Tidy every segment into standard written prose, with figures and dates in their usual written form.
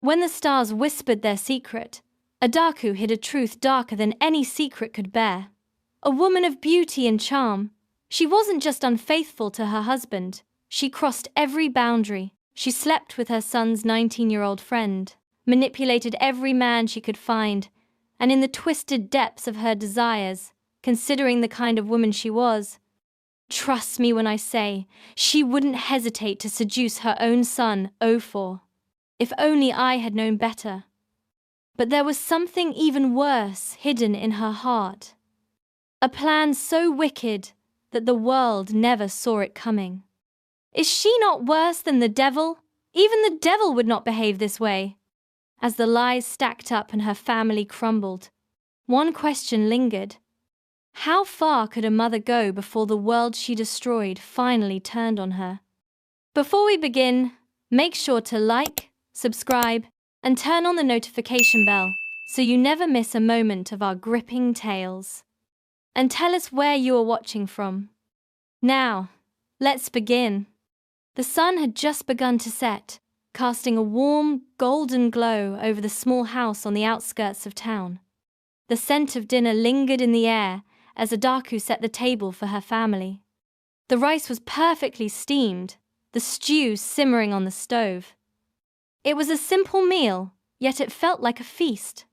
When the stars whispered their secret, Adaku hid a truth darker than any secret could bear. A woman of beauty and charm, she wasn't just unfaithful to her husband, she crossed every boundary. She slept with her son's 19-year-old friend, manipulated every man she could find, and in the twisted depths of her desires, considering the kind of woman she was, trust me when I say, she wouldn't hesitate to seduce her own son, Ofor. If only I had known better. But there was something even worse hidden in her heart. A plan so wicked that the world never saw it coming. Is she not worse than the devil? Even the devil would not behave this way. As the lies stacked up and her family crumbled, one question lingered. How far could a mother go before the world she destroyed finally turned on her? Before we begin, make sure to like, subscribe, and turn on the notification bell so you never miss a moment of our gripping tales. And tell us where you are watching from. Now, let's begin. The sun had just begun to set, casting a warm, golden glow over the small house on the outskirts of town. The scent of dinner lingered in the air as Adaku set the table for her family. The rice was perfectly steamed, the stew simmering on the stove. It was a simple meal, yet it felt like a feast.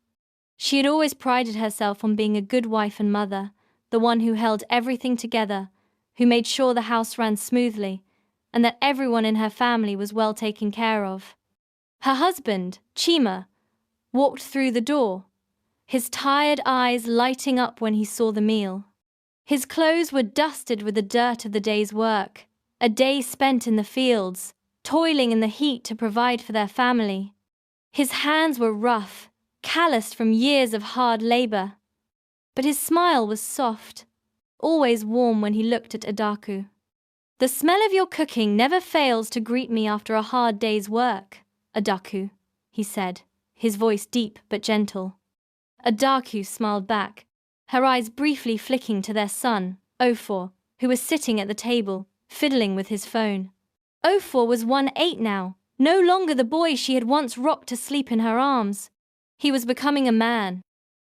She had always prided herself on being a good wife and mother, the one who held everything together, who made sure the house ran smoothly, and that everyone in her family was well taken care of. Her husband, Chima, walked through the door, his tired eyes lighting up when he saw the meal. His clothes were dusted with the dirt of the day's work, a day spent in the fields, toiling in the heat to provide for their family. His hands were rough, calloused from years of hard labor. But his smile was soft, always warm when he looked at Adaku. The smell of your cooking never fails to greet me after a hard day's work, Adaku, he said, his voice deep but gentle. Adaku smiled back, her eyes briefly flicking to their son, Ofor, who was sitting at the table, fiddling with his phone. Ofor was 1-8 now, no longer the boy she had once rocked to sleep in her arms. He was becoming a man,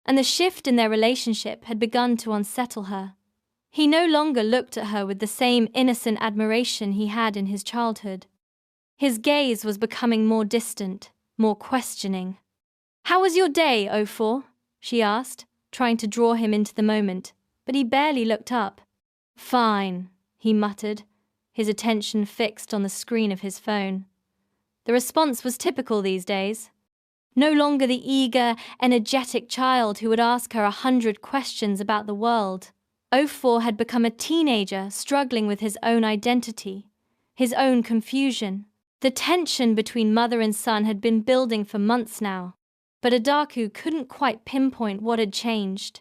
and the shift in their relationship had begun to unsettle her. He no longer looked at her with the same innocent admiration he had in his childhood. His gaze was becoming more distant, more questioning. "How was your day, Ofor?" she asked, trying to draw him into the moment, but he barely looked up. "Fine," he muttered, his attention fixed on the screen of his phone. The response was typical these days. No longer the eager, energetic child who would ask her 100 questions about the world. Ofor had become a teenager struggling with his own identity, his own confusion. The tension between mother and son had been building for months now, but Adaku couldn't quite pinpoint what had changed.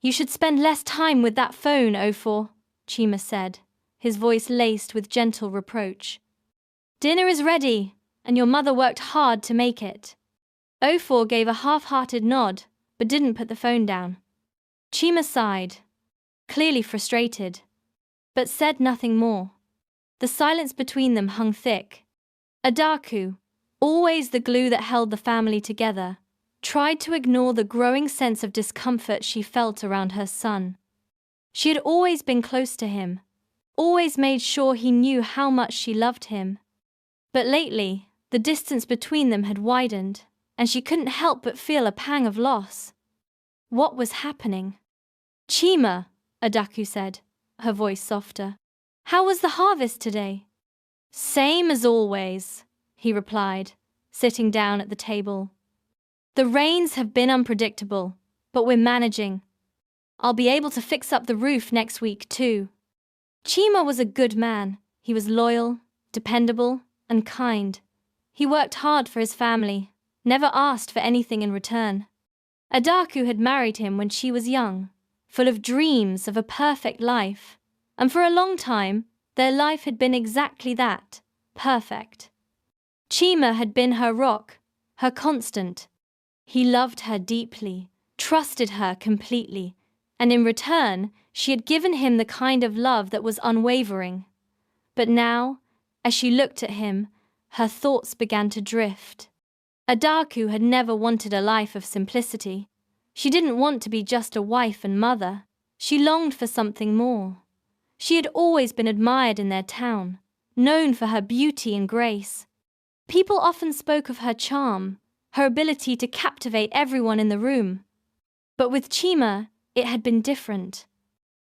"You should spend less time with that phone, Ofor," Chima said, his voice laced with gentle reproach. "Dinner is ready, and your mother worked hard to make it." Ofor gave a half-hearted nod, but didn't put the phone down. Chima sighed, clearly frustrated, but said nothing more. The silence between them hung thick. Adaku, always the glue that held the family together, tried to ignore the growing sense of discomfort she felt around her son. She had always been close to him, always made sure he knew how much she loved him. But lately, the distance between them had widened, and she couldn't help but feel a pang of loss. What was happening? "Chima," Adaku said, her voice softer. "How was the harvest today?" "Same as always," he replied, sitting down at the table. "The rains have been unpredictable, but we're managing. I'll be able to fix up the roof next week too." Chima was a good man. He was loyal, dependable, and kind. He worked hard for his family, never asked for anything in return. Adaku had married him when she was young, full of dreams of a perfect life, and for a long time, their life had been exactly that, perfect. Chima had been her rock, her constant. He loved her deeply, trusted her completely, and in return, she had given him the kind of love that was unwavering. But now, as she looked at him, her thoughts began to drift. Adaku had never wanted a life of simplicity. She didn't want to be just a wife and mother. She longed for something more. She had always been admired in their town, known for her beauty and grace. People often spoke of her charm, her ability to captivate everyone in the room. But with Chima, it had been different.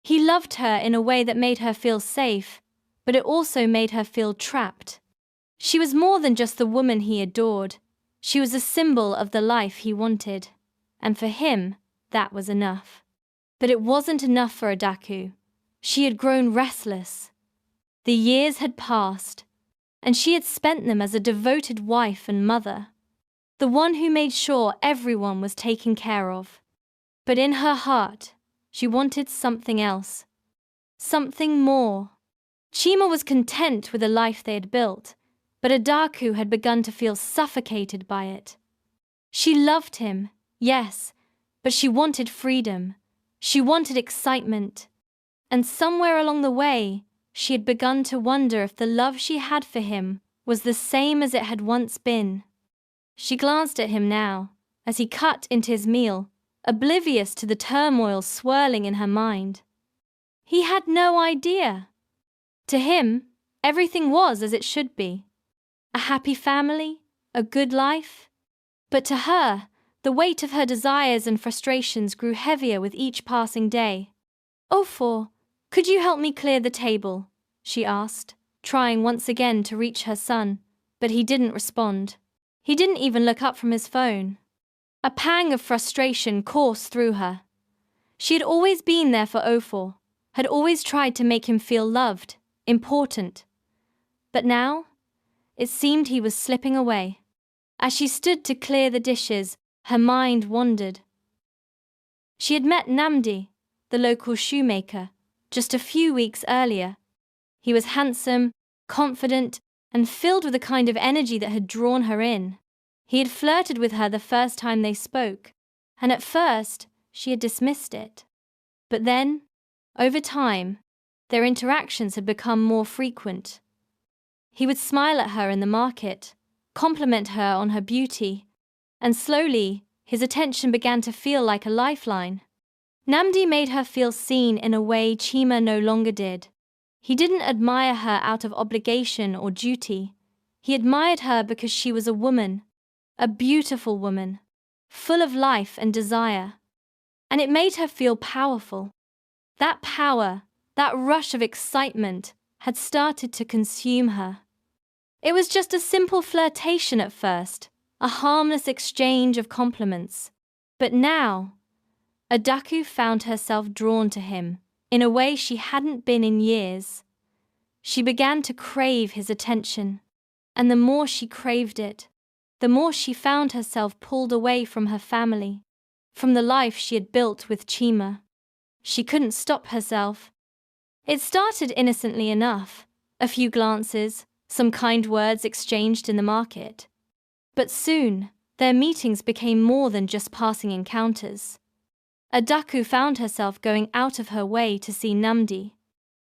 He loved her in a way that made her feel safe, but it also made her feel trapped. She was more than just the woman he adored. She was a symbol of the life he wanted. And for him, that was enough. But it wasn't enough for Adaku. She had grown restless. The years had passed, and she had spent them as a devoted wife and mother, the one who made sure everyone was taken care of. But in her heart, she wanted something else, something more. Chima was content with the life they had built, but Adaku had begun to feel suffocated by it. She loved him, yes, but she wanted freedom. She wanted excitement. And somewhere along the way, she had begun to wonder if the love she had for him was the same as it had once been. She glanced at him now, as he cut into his meal, oblivious to the turmoil swirling in her mind. He had no idea. To him, everything was as it should be. A happy family, a good life. But to her, the weight of her desires and frustrations grew heavier with each passing day. "Ofor, could you help me clear the table?" she asked, trying once again to reach her son, but he didn't respond. He didn't even look up from his phone. A pang of frustration coursed through her. She had always been there for Ofor, had always tried to make him feel loved, important. But now, it seemed he was slipping away. As she stood to clear the dishes, her mind wandered. She had met Nnamdi, the local shoemaker, just a few weeks earlier. He was handsome, confident, and filled with a kind of energy that had drawn her in. He had flirted with her the first time they spoke, and at first she had dismissed it. But then, over time, their interactions had become more frequent. He would smile at her in the market, compliment her on her beauty, and slowly his attention began to feel like a lifeline. Nnamdi made her feel seen in a way Chima no longer did. He didn't admire her out of obligation or duty. He admired her because she was a woman, a beautiful woman, full of life and desire. And it made her feel powerful. That power, that rush of excitement, had started to consume her. It was just a simple flirtation at first, a harmless exchange of compliments. But now, Adaku found herself drawn to him in a way she hadn't been in years. She began to crave his attention, and the more she craved it, the more she found herself pulled away from her family, from the life she had built with Chima. She couldn't stop herself. It started innocently enough, a few glances, some kind words exchanged in the market. But soon, their meetings became more than just passing encounters. Adaku found herself going out of her way to see Nnamdi.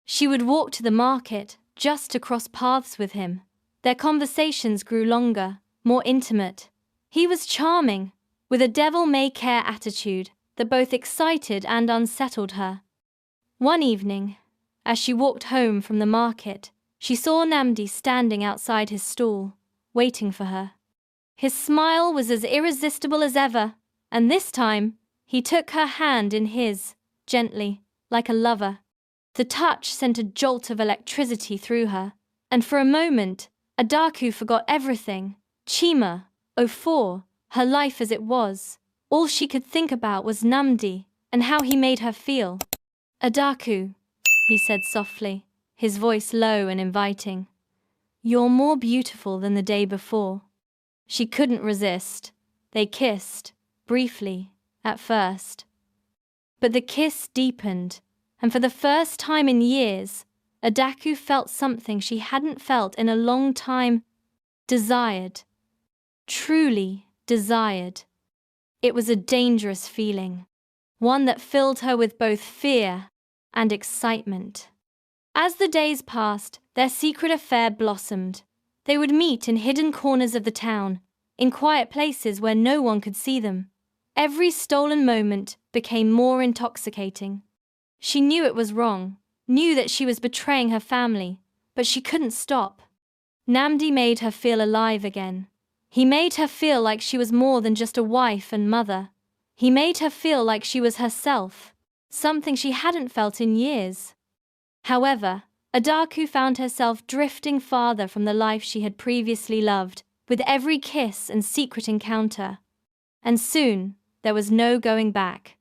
She would walk to the market just to cross paths with him. Their conversations grew longer, more intimate. He was charming, with a devil-may-care attitude that both excited and unsettled her. One evening, as she walked home from the market, she saw Nnamdi standing outside his stall, waiting for her. His smile was as irresistible as ever, and this time, he took her hand in his, gently, like a lover. The touch sent a jolt of electricity through her, and for a moment, Adaku forgot everything. Chima, Ofor, her life as it was. All she could think about was Nnamdi and how he made her feel. "Adaku," he said softly, his voice low and inviting. "You're more beautiful than the day before." She couldn't resist. They kissed, briefly, at first. But the kiss deepened, and for the first time in years, Adaku felt something she hadn't felt in a long time. Desired. Truly desired. It was a dangerous feeling, one that filled her with both fear and excitement. As the days passed, their secret affair blossomed. They would meet in hidden corners of the town, in quiet places where no one could see them. Every stolen moment became more intoxicating. She knew it was wrong, knew that she was betraying her family, but she couldn't stop. Nnamdi made her feel alive again. He made her feel like she was more than just a wife and mother. He made her feel like she was herself, something she hadn't felt in years. However, Adaku found herself drifting farther from the life she had previously loved, with every kiss and secret encounter. And soon, there was no going back.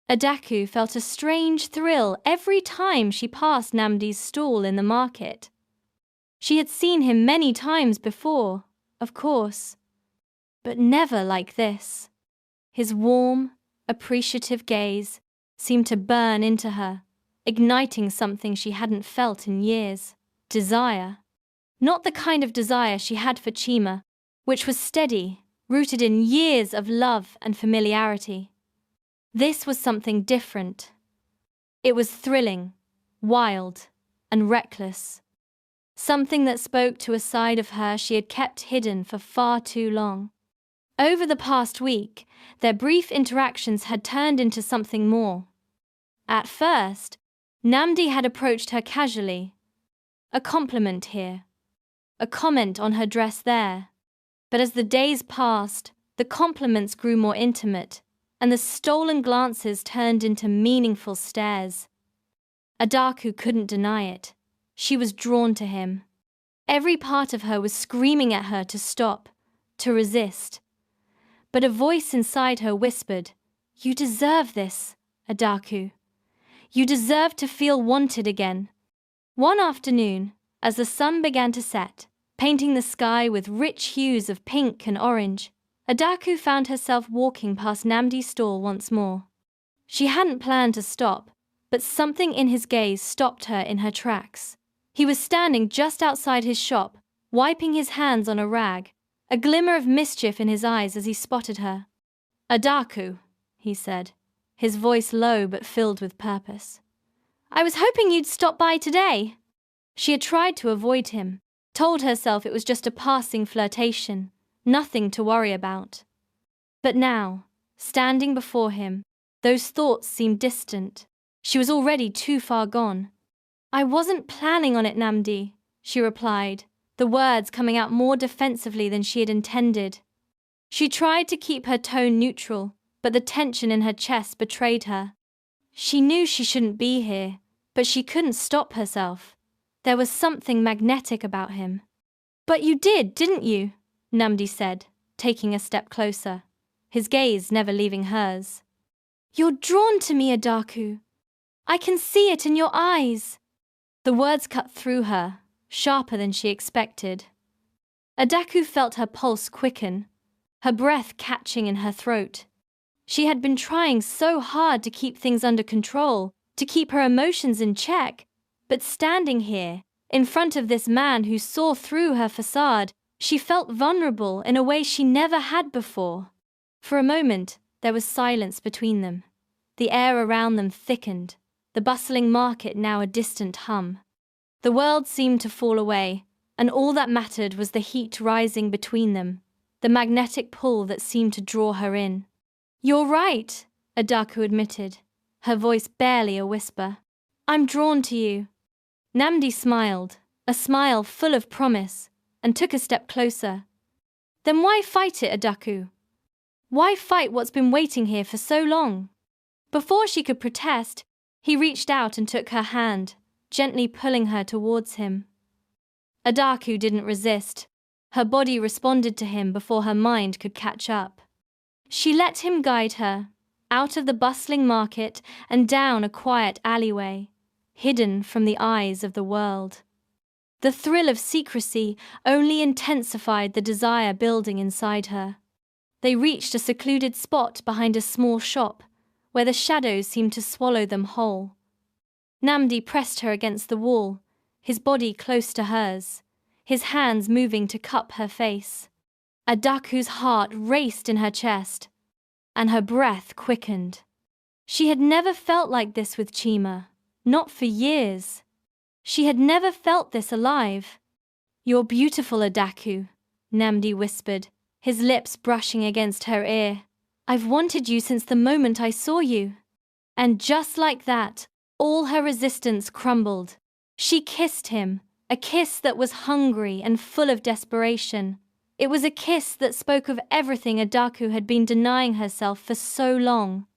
Adaku felt a strange thrill every time she passed Nnamdi's stall in the market. She had seen him many times before, of course, but never like this. His warm, appreciative gaze seemed to burn into her, igniting something she hadn't felt in years. Desire. Not the kind of desire she had for Chima, which was steady, rooted in years of love and familiarity. This was something different. It was thrilling, wild, and reckless. Something that spoke to a side of her she had kept hidden for far too long. Over the past week, their brief interactions had turned into something more. At first, Nnamdi had approached her casually. A compliment here, a comment on her dress there. But as the days passed, the compliments grew more intimate, and the stolen glances turned into meaningful stares. Adaku couldn't deny it. She was drawn to him. Every part of her was screaming at her to stop, to resist. But a voice inside her whispered, "You deserve this, Adaku. You deserve to feel wanted again." One afternoon, as the sun began to set, painting the sky with rich hues of pink and orange, Adaku found herself walking past Nnamdi's stall once more. She hadn't planned to stop, but something in his gaze stopped her in her tracks. He was standing just outside his shop, wiping his hands on a rag, a glimmer of mischief in his eyes as he spotted her. "Adaku," he said, his voice low but filled with purpose. "I was hoping you'd stop by today." She had tried to avoid him, told herself it was just a passing flirtation, nothing to worry about. But now, standing before him, those thoughts seemed distant. She was already too far gone. "I wasn't planning on it, Nnamdi," she replied, the words coming out more defensively than she had intended. She tried to keep her tone neutral, but the tension in her chest betrayed her. She knew she shouldn't be here, but she couldn't stop herself. There was something magnetic about him. "But you did, didn't you?" Nnamdi said, taking a step closer, his gaze never leaving hers. "You're drawn to me, Adaku. I can see it in your eyes." The words cut through her, sharper than she expected. Adaku felt her pulse quicken, her breath catching in her throat. She had been trying so hard to keep things under control, to keep her emotions in check, but standing here, in front of this man who saw through her facade, she felt vulnerable in a way she never had before. For a moment, there was silence between them. The air around them thickened, the bustling market now a distant hum. The world seemed to fall away, and all that mattered was the heat rising between them, the magnetic pull that seemed to draw her in. "You're right," Adaku admitted, her voice barely a whisper. "I'm drawn to you." Nnamdi smiled, a smile full of promise, and took a step closer. "Then why fight it, Adaku? Why fight what's been waiting here for so long?" Before she could protest, he reached out and took her hand, gently pulling her towards him. Adaku didn't resist. Her body responded to him before her mind could catch up. She let him guide her, out of the bustling market and down a quiet alleyway, hidden from the eyes of the world. The thrill of secrecy only intensified the desire building inside her. They reached a secluded spot behind a small shop, where the shadows seemed to swallow them whole. Nnamdi pressed her against the wall, his body close to hers, his hands moving to cup her face. Adaku's heart raced in her chest, and her breath quickened. She had never felt like this with Chima, not for years. She had never felt this alive. "You're beautiful, Adaku," Nnamdi whispered, his lips brushing against her ear. "I've wanted you since the moment I saw you." And just like that, all her resistance crumbled. She kissed him, a kiss that was hungry and full of desperation. It was a kiss that spoke of everything Adaku had been denying herself for so long.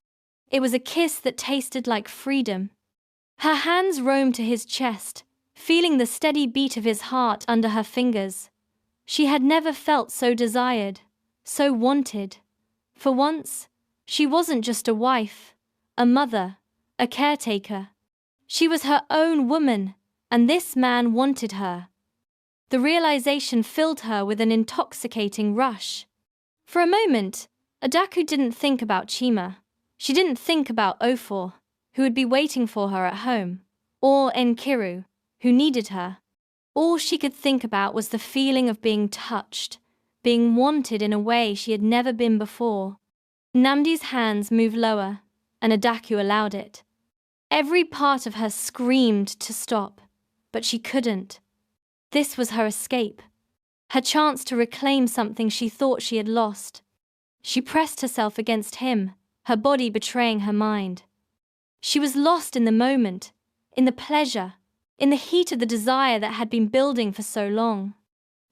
It was a kiss that tasted like freedom. Her hands roamed to his chest, feeling the steady beat of his heart under her fingers. She had never felt so desired, so wanted. For once, she wasn't just a wife, a mother, a caretaker. She was her own woman, and this man wanted her. The realization filled her with an intoxicating rush. For a moment, Adaku didn't think about Chima. She didn't think about Ofor, who would be waiting for her at home, or Nkiru, who needed her. All she could think about was the feeling of being touched, being wanted in a way she had never been before. Nnamdi's hands moved lower, and Adaku allowed it. Every part of her screamed to stop, but she couldn't. This was her escape, her chance to reclaim something she thought she had lost. She pressed herself against him, her body betraying her mind. She was lost in the moment, in the pleasure, in the heat of the desire that had been building for so long.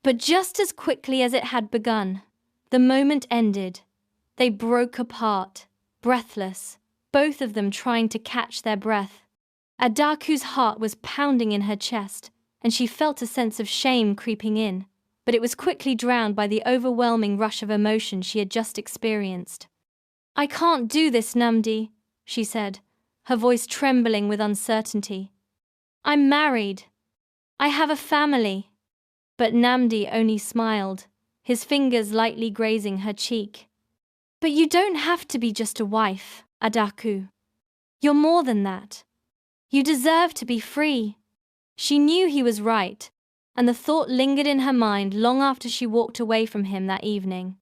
But just as quickly as it had begun, the moment ended. They broke apart, breathless, both of them trying to catch their breath. Adaku's heart was pounding in her chest, and she felt a sense of shame creeping in, but it was quickly drowned by the overwhelming rush of emotion she had just experienced. "I can't do this, Nnamdi," she said, her voice trembling with uncertainty. "I'm married. I have a family." But Nnamdi only smiled, his fingers lightly grazing her cheek. "But you don't have to be just a wife, Adaku. You're more than that. You deserve to be free." She knew he was right, and the thought lingered in her mind long after she walked away from him that evening.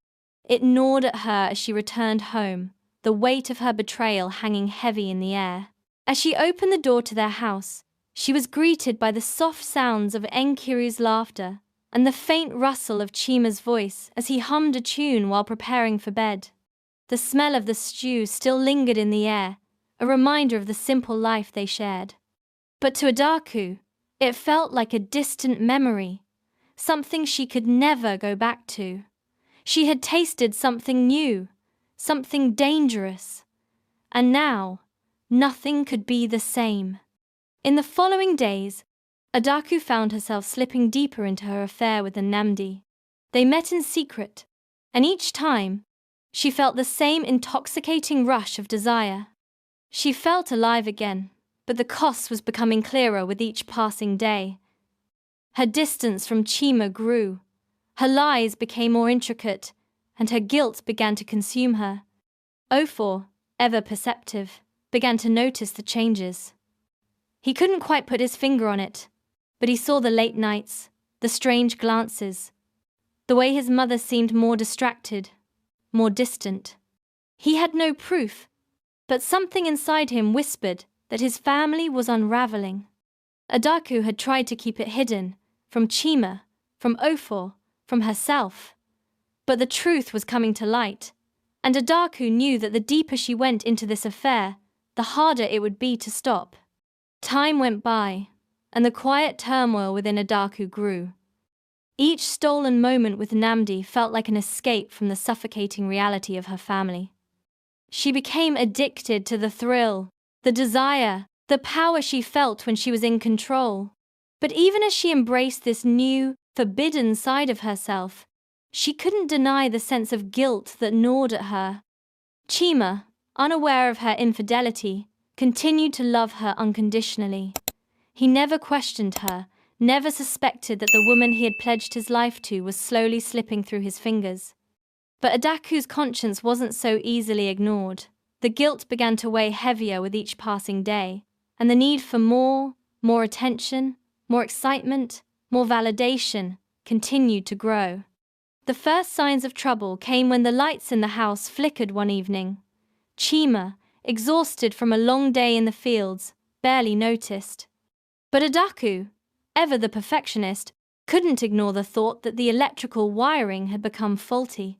It gnawed at her as she returned home, the weight of her betrayal hanging heavy in the air. As she opened the door to their house, she was greeted by the soft sounds of Nkiru's laughter and the faint rustle of Chima's voice as he hummed a tune while preparing for bed. The smell of the stew still lingered in the air, a reminder of the simple life they shared. But to Adaku, it felt like a distant memory, something she could never go back to. She had tasted something new, something dangerous, and now nothing could be the same. In the following days, Adaku found herself slipping deeper into her affair with Nnamdi. They met in secret, and each time, she felt the same intoxicating rush of desire. She felt alive again, but the cost was becoming clearer with each passing day. Her distance from Chima grew, her lies became more intricate, and her guilt began to consume her. Ofor, ever perceptive, began to notice the changes. He couldn't quite put his finger on it, but he saw the late nights, the strange glances, the way his mother seemed more distracted, more distant. He had no proof, but something inside him whispered that his family was unraveling. Adaku had tried to keep it hidden, from Chima, from Ofor, from herself. But the truth was coming to light, and Adaku knew that the deeper she went into this affair, the harder it would be to stop. Time went by, and the quiet turmoil within Adaku grew. Each stolen moment with Nnamdi felt like an escape from the suffocating reality of her family. She became addicted to the thrill, the desire, the power she felt when she was in control. But even as she embraced this new, forbidden side of herself, she couldn't deny the sense of guilt that gnawed at her. Chima, unaware of her infidelity, continued to love her unconditionally. He never questioned her, never suspected that the woman he had pledged his life to was slowly slipping through his fingers. But Adaku's conscience wasn't so easily ignored. The guilt began to weigh heavier with each passing day, and the need for more attention, more excitement, more validation continued to grow. The first signs of trouble came when the lights in the house flickered one evening. Chima, exhausted from a long day in the fields, barely noticed. But Adaku, ever the perfectionist, couldn't ignore the thought that the electrical wiring had become faulty.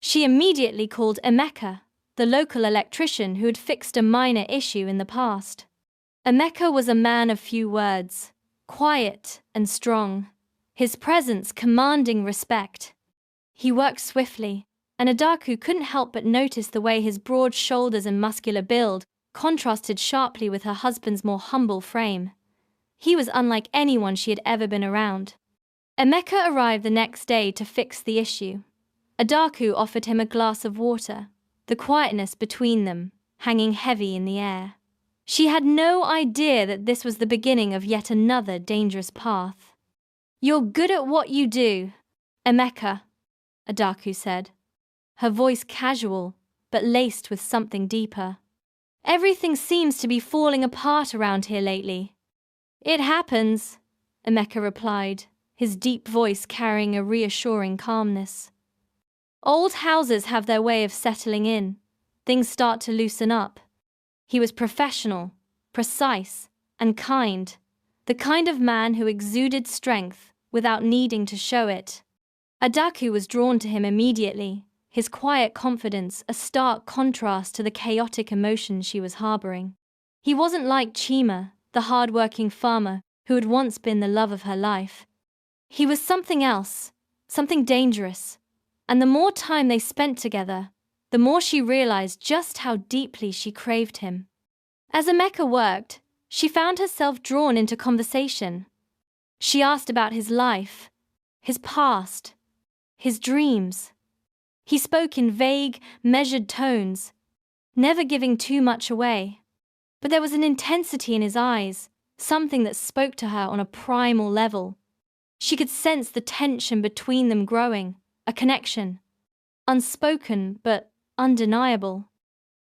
She immediately called Emeka, the local electrician who had fixed a minor issue in the past. Emeka was a man of few words, quiet and strong, his presence commanding respect. He worked swiftly, and Adaku couldn't help but notice the way his broad shoulders and muscular build contrasted sharply with her husband's more humble frame. He was unlike anyone she had ever been around. Emeka arrived the next day to fix the issue. Adaku offered him a glass of water, the quietness between them hanging heavy in the air. She had no idea that this was the beginning of yet another dangerous path. "You're good at what you do, Emeka," Adaku said, her voice casual but laced with something deeper. "Everything seems to be falling apart around here lately." "It happens," Emeka replied, his deep voice carrying a reassuring calmness. "Old houses have their way of settling in. Things start to loosen up." He was professional, precise, and kind, the kind of man who exuded strength without needing to show it. Adaku was drawn to him immediately, his quiet confidence a stark contrast to the chaotic emotions she was harboring. He wasn't like Chima, the hard-working farmer who had once been the love of her life. He was something else, something dangerous, and the more time they spent together, the more she realized just how deeply she craved him. As Emeka worked, she found herself drawn into conversation. She asked about his life, his past, his dreams. He spoke in vague, measured tones, never giving too much away. But there was an intensity in his eyes, something that spoke to her on a primal level. She could sense the tension between them growing, a connection, unspoken but undeniable.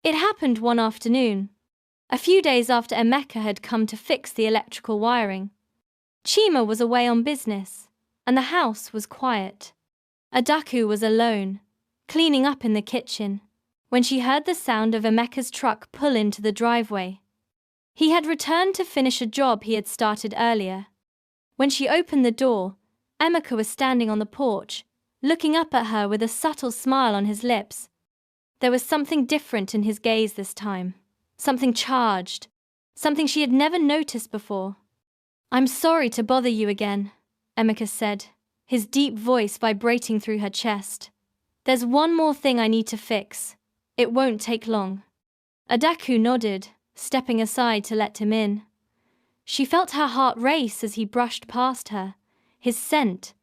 It happened one afternoon, a few days after Emeka had come to fix the electrical wiring. Chima was away on business, and the house was quiet. Adaku was alone, cleaning up in the kitchen, when she heard the sound of Emeka's truck pull into the driveway. He had returned to finish a job he had started earlier. When she opened the door, Emeka was standing on the porch, looking up at her with a subtle smile on his lips. There was something different in his gaze this time, something charged, something she had never noticed before. "I'm sorry to bother you again," Emeka said, his deep voice vibrating through her chest. "There's one more thing I need to fix. It won't take long." Adaku nodded, stepping aside to let him in. She felt her heart race as he brushed past her, his scent,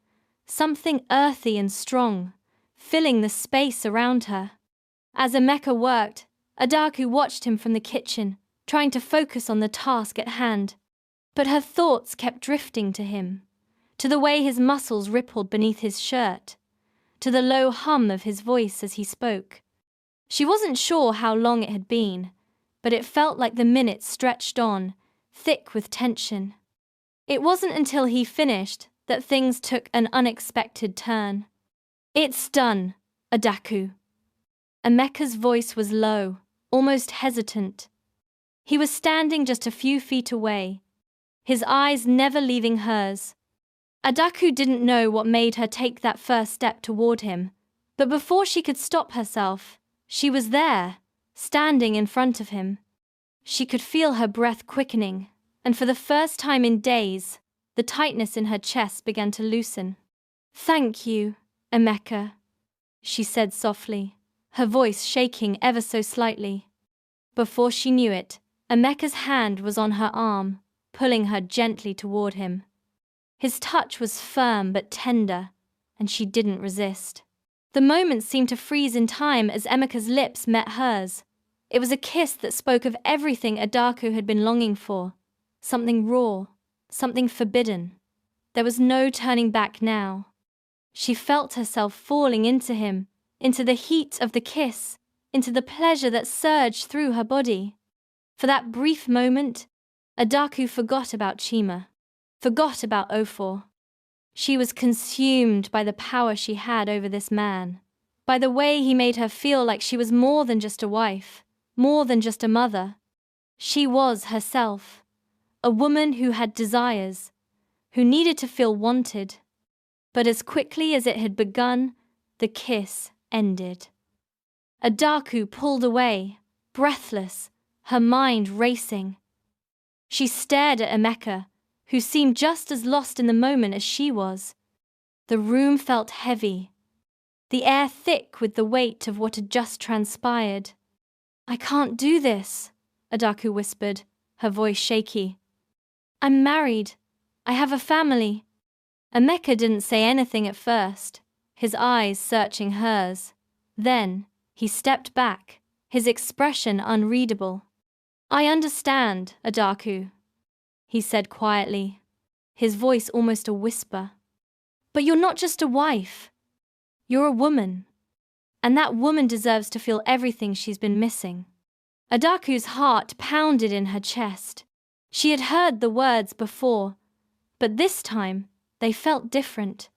something earthy and strong, filling the space around her. As Emeka worked, Adaku watched him from the kitchen, trying to focus on the task at hand. But her thoughts kept drifting to him, to the way his muscles rippled beneath his shirt, to the low hum of his voice as he spoke. She wasn't sure how long it had been, but it felt like the minutes stretched on, thick with tension. It wasn't until he finished that things took an unexpected turn. "It's done, Adaku." Emeka's voice was low, almost hesitant. He was standing just a few feet away, his eyes never leaving hers. Adaku didn't know what made her take that first step toward him, but before she could stop herself, she was there, standing in front of him. She could feel her breath quickening, and for the first time in days, the tightness in her chest began to loosen. "Thank you, Emeka," she said softly, her voice shaking ever so slightly. Before she knew it, Emeka's hand was on her arm, pulling her gently toward him. His touch was firm but tender, and she didn't resist. The moment seemed to freeze in time as Emeka's lips met hers. It was a kiss that spoke of everything Adaku had been longing for, something raw, something forbidden. There was no turning back now. She felt herself falling into him, into the heat of the kiss, into the pleasure that surged through her body. For that brief moment, Adaku forgot about Chima, forgot about Ofor. She was consumed by the power she had over this man, by the way he made her feel like she was more than just a wife, more than just a mother. She was herself, a woman who had desires, who needed to feel wanted. But as quickly as it had begun, the kiss ended. Adaku pulled away, breathless, her mind racing. She stared at Emeka, who seemed just as lost in the moment as she was. The room felt heavy, the air thick with the weight of what had just transpired. "I can't do this," Adaku whispered, her voice shaky. "I'm married. I have a family." Emeka didn't say anything at first, his eyes searching hers. Then, he stepped back, his expression unreadable. "I understand, Adaku," he said quietly, his voice almost a whisper. "But you're not just a wife. You're a woman. And that woman deserves to feel everything she's been missing." Adaku's heart pounded in her chest. She had heard the words before, but this time they felt different.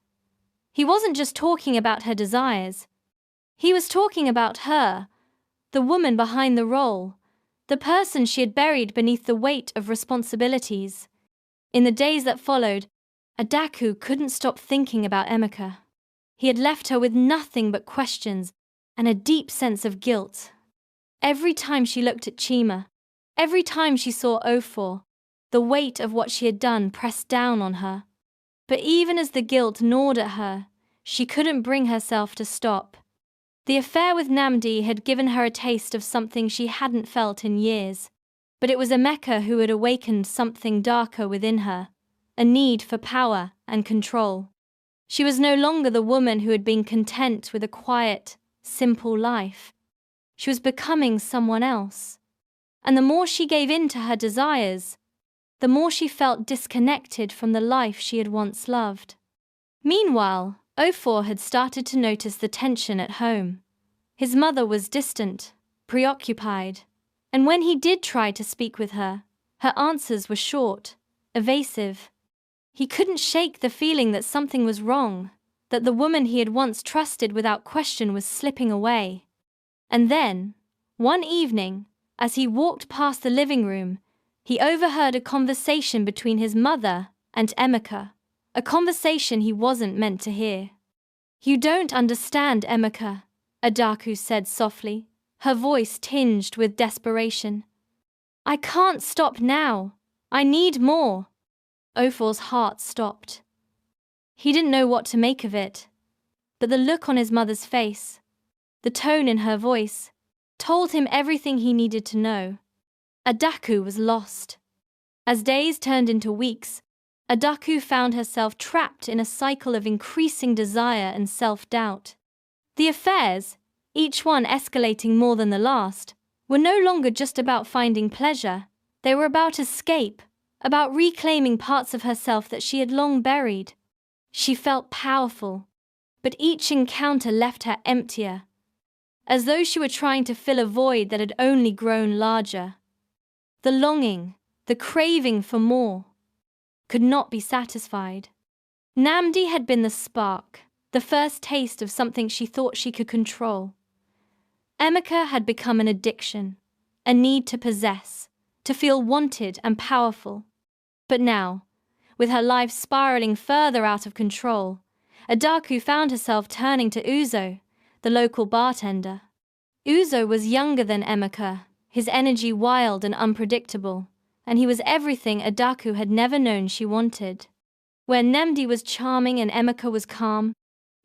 He wasn't just talking about her desires. He was talking about her, the woman behind the role, the person she had buried beneath the weight of responsibilities. In the days that followed, Adaku couldn't stop thinking about Emeka. He had left her with nothing but questions and a deep sense of guilt. Every time she looked at Chima, every time she saw Ofor, the weight of what she had done pressed down on her. But even as the guilt gnawed at her, she couldn't bring herself to stop. The affair with Nnamdi had given her a taste of something she hadn't felt in years. But it was Emeka who had awakened something darker within her, a need for power and control. She was no longer the woman who had been content with a quiet, simple life. She was becoming someone else. And the more she gave in to her desires, the more she felt disconnected from the life she had once loved. Meanwhile, Ofor had started to notice the tension at home. His mother was distant, preoccupied, and when he did try to speak with her, her answers were short, evasive. He couldn't shake the feeling that something was wrong, that the woman he had once trusted without question was slipping away. And then, one evening, as he walked past the living room, he overheard a conversation between his mother and Emeka, a conversation he wasn't meant to hear. "You don't understand, Emeka," Adaku said softly, her voice tinged with desperation. "I can't stop now. I need more." Ofor's heart stopped. He didn't know what to make of it, but the look on his mother's face, the tone in her voice, told him everything he needed to know. Adaku was lost. As days turned into weeks, Adaku found herself trapped in a cycle of increasing desire and self-doubt. The affairs, each one escalating more than the last, were no longer just about finding pleasure. They were about escape, about reclaiming parts of herself that she had long buried. She felt powerful, but each encounter left her emptier, as though she were trying to fill a void that had only grown larger. The longing, the craving for more, could not be satisfied. Nnamdi had been the spark, the first taste of something she thought she could control. Emeka had become an addiction, a need to possess, to feel wanted and powerful. But now, with her life spiraling further out of control, Adaku found herself turning to Uzo, the local bartender. Uzo was younger than Emeka, his energy wild and unpredictable, and he was everything Adaku had never known she wanted. Where Nnamdi was charming and Emeka was calm,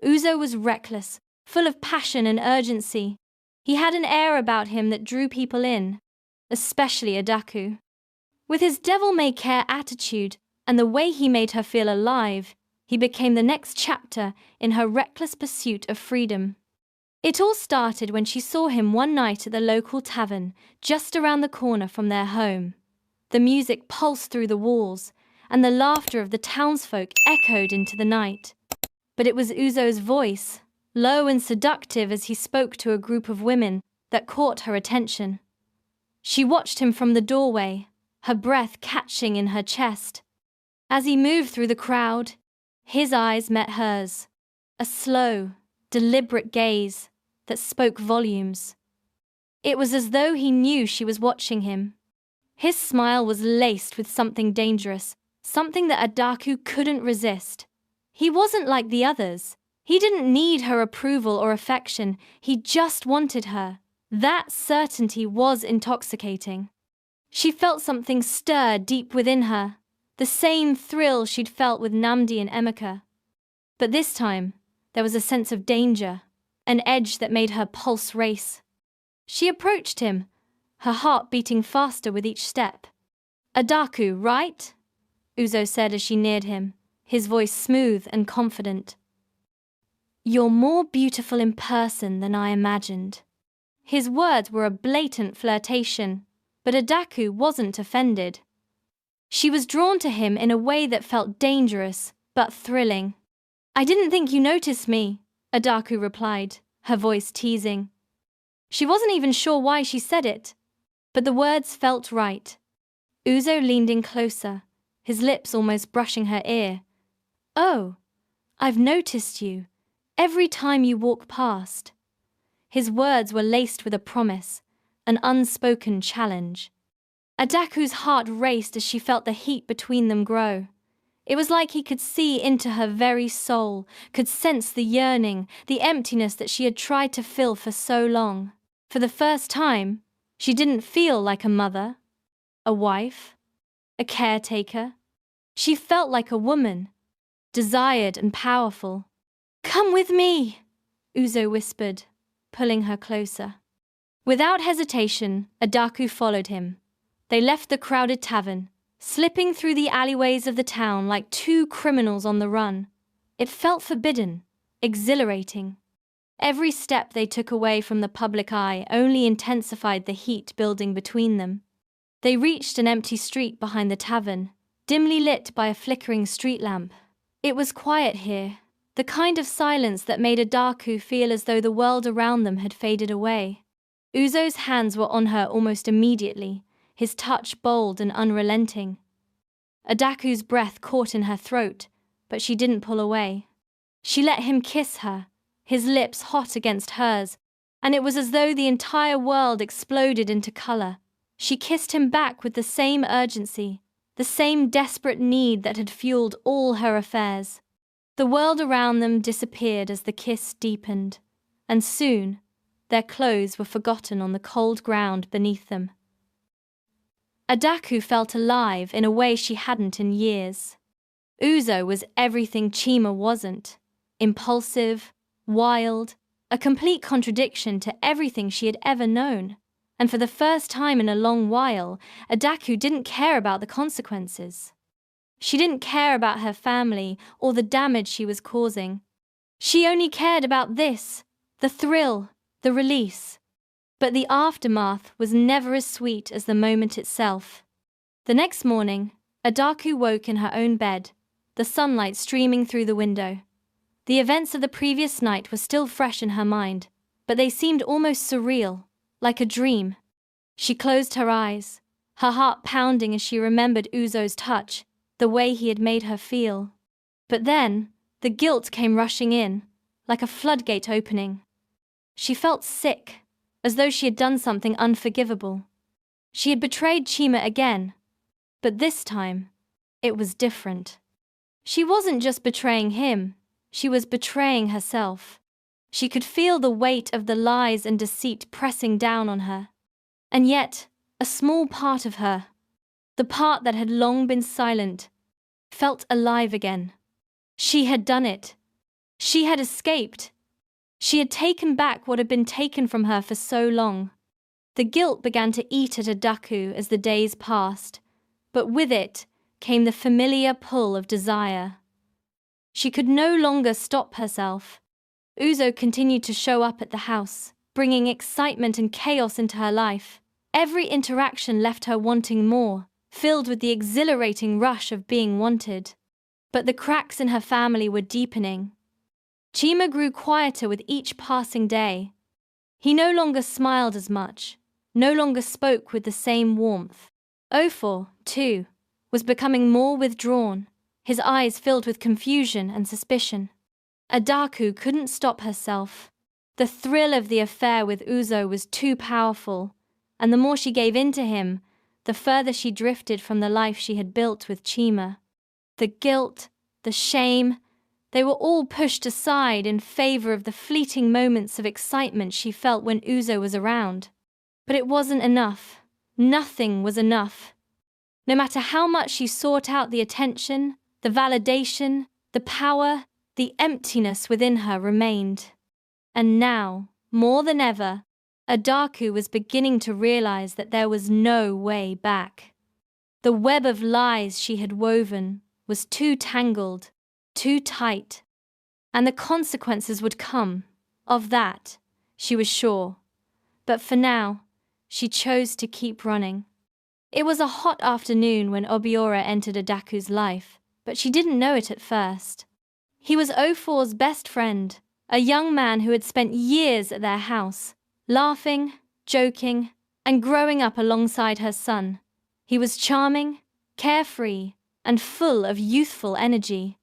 Uzo was reckless, full of passion and urgency. He had an air about him that drew people in, especially Adaku. With his devil-may-care attitude and the way he made her feel alive, he became the next chapter in her reckless pursuit of freedom. It all started when she saw him one night at the local tavern, just around the corner from their home. The music pulsed through the walls, and the laughter of the townsfolk echoed into the night. But it was Uzo's voice, low and seductive as he spoke to a group of women, that caught her attention. She watched him from the doorway, her breath catching in her chest. As he moved through the crowd, his eyes met hers, a slow, deliberate gaze that spoke volumes. It was as though he knew she was watching him. His smile was laced with something dangerous, something that Adaku couldn't resist. He wasn't like the others. He didn't need her approval or affection, he just wanted her. That certainty was intoxicating. She felt something stir deep within her, the same thrill she'd felt with Nnamdi and Emeka. But this time, there was a sense of danger, an edge that made her pulse race. She approached him, her heart beating faster with each step. "Adaku, right?" Uzo said as she neared him, his voice smooth and confident. "You're more beautiful in person than I imagined." His words were a blatant flirtation, but Adaku wasn't offended. She was drawn to him in a way that felt dangerous, but thrilling. "I didn't think you noticed me," Adaku replied, her voice teasing. She wasn't even sure why she said it, but the words felt right. Uzo leaned in closer, his lips almost brushing her ear. "Oh, I've noticed you, every time you walk past." His words were laced with a promise, an unspoken challenge. Adaku's heart raced as she felt the heat between them grow. It was like he could see into her very soul, could sense the yearning, the emptiness that she had tried to fill for so long. For the first time, she didn't feel like a mother, a wife, a caretaker. She felt like a woman, desired and powerful. "Come with me," Uzo whispered, pulling her closer. Without hesitation, Adaku followed him. They left the crowded tavern, slipping through the alleyways of the town like two criminals on the run. It felt forbidden, exhilarating. Every step they took away from the public eye only intensified the heat building between them. They reached an empty street behind the tavern, dimly lit by a flickering street lamp. It was quiet here, the kind of silence that made Adaku feel as though the world around them had faded away. Uzo's hands were on her almost immediately, his touch bold and unrelenting. Adaku's breath caught in her throat, but she didn't pull away. She let him kiss her, his lips hot against hers, and it was as though the entire world exploded into color. She kissed him back with the same urgency, the same desperate need that had fueled all her affairs. The world around them disappeared as the kiss deepened, and soon their clothes were forgotten on the cold ground beneath them. Adaku felt alive in a way she hadn't in years. Uzo was everything Chima wasn't: impulsive, wild, a complete contradiction to everything she had ever known. And for the first time in a long while, Adaku didn't care about the consequences. She didn't care about her family or the damage she was causing. She only cared about this, the thrill, the release. But the aftermath was never as sweet as the moment itself. The next morning, Adaku woke in her own bed, the sunlight streaming through the window. The events of the previous night were still fresh in her mind, but they seemed almost surreal, like a dream. She closed her eyes, her heart pounding as she remembered Uzo's touch, the way he had made her feel. But then, the guilt came rushing in, like a floodgate opening. She felt sick, as though she had done something unforgivable. She had betrayed Chima again, but this time, it was different. She wasn't just betraying him, she was betraying herself. She could feel the weight of the lies and deceit pressing down on her. And yet, a small part of her, the part that had long been silent, felt alive again. She had done it. She had escaped. She had taken back what had been taken from her for so long. The guilt began to eat at Adaku as the days passed, but with it came the familiar pull of desire. She could no longer stop herself. Uzo continued to show up at the house, bringing excitement and chaos into her life. Every interaction left her wanting more, filled with the exhilarating rush of being wanted. But the cracks in her family were deepening. Chima grew quieter with each passing day. He no longer smiled as much, no longer spoke with the same warmth. Ofor, too, was becoming more withdrawn, his eyes filled with confusion and suspicion. Adaku couldn't stop herself. The thrill of the affair with Uzo was too powerful, and the more she gave in to him, the further she drifted from the life she had built with Chima. The guilt, the shame, They were all pushed aside in favor of the fleeting moments of excitement she felt when Uzo was around. But it wasn't enough. Nothing was enough. No matter how much she sought out the attention, the validation, the power, the emptiness within her remained. And now, more than ever, Adaku was beginning to realize that there was no way back. The web of lies she had woven was too tangled, too tight, and the consequences would come. Of that, she was sure. But for now, she chose to keep running. It was a hot afternoon when Obiora entered Adaku's life, but she didn't know it at first. He was Ofor's best friend, a young man who had spent years at their house, laughing, joking, and growing up alongside her son. He was charming, carefree, and full of youthful energy.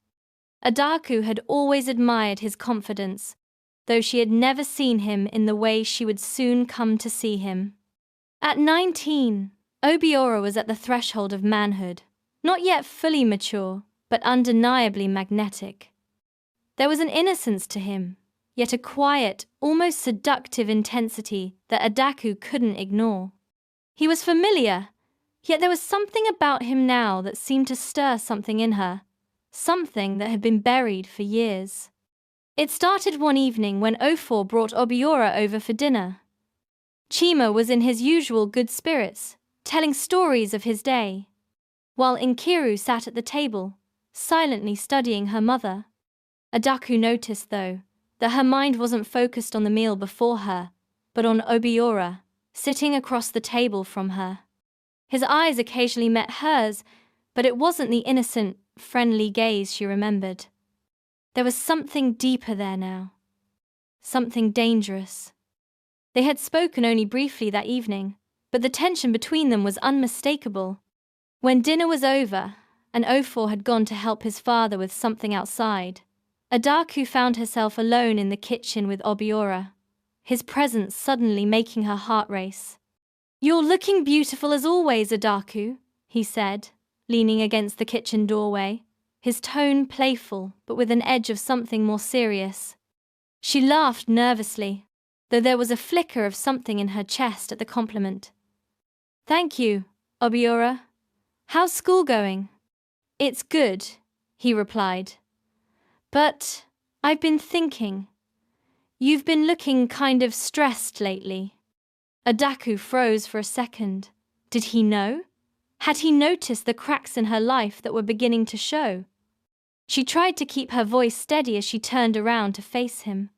Adaku had always admired his confidence, though she had never seen him in the way she would soon come to see him. At 19, Obiora was at the threshold of manhood, not yet fully mature, but undeniably magnetic. There was an innocence to him, yet a quiet, almost seductive intensity that Adaku couldn't ignore. He was familiar, yet there was something about him now that seemed to stir something in her, something that had been buried for years. It started one evening when Ofor brought Obiora over for dinner. Chima was in his usual good spirits, telling stories of his day, while Nkiru sat at the table, silently studying her mother. Adaku noticed, though, that her mind wasn't focused on the meal before her, but on Obiora, sitting across the table from her. His eyes occasionally met hers, but it wasn't the innocent, friendly gaze she remembered. There was something deeper there now. Something dangerous. They had spoken only briefly that evening, but the tension between them was unmistakable. When dinner was over, and Ofor had gone to help his father with something outside, Adaku found herself alone in the kitchen with Obiora, his presence suddenly making her heart race. "You're looking beautiful as always, Adaku," he said, leaning against the kitchen doorway, his tone playful but with an edge of something more serious. She laughed nervously, though there was a flicker of something in her chest at the compliment. "Thank you, Obiora. How's school going?" "It's good," he replied. "But I've been thinking. You've been looking kind of stressed lately." Adaku froze for a second. Did he know? Had he noticed the cracks in her life that were beginning to show? She tried to keep her voice steady as she turned around to face him.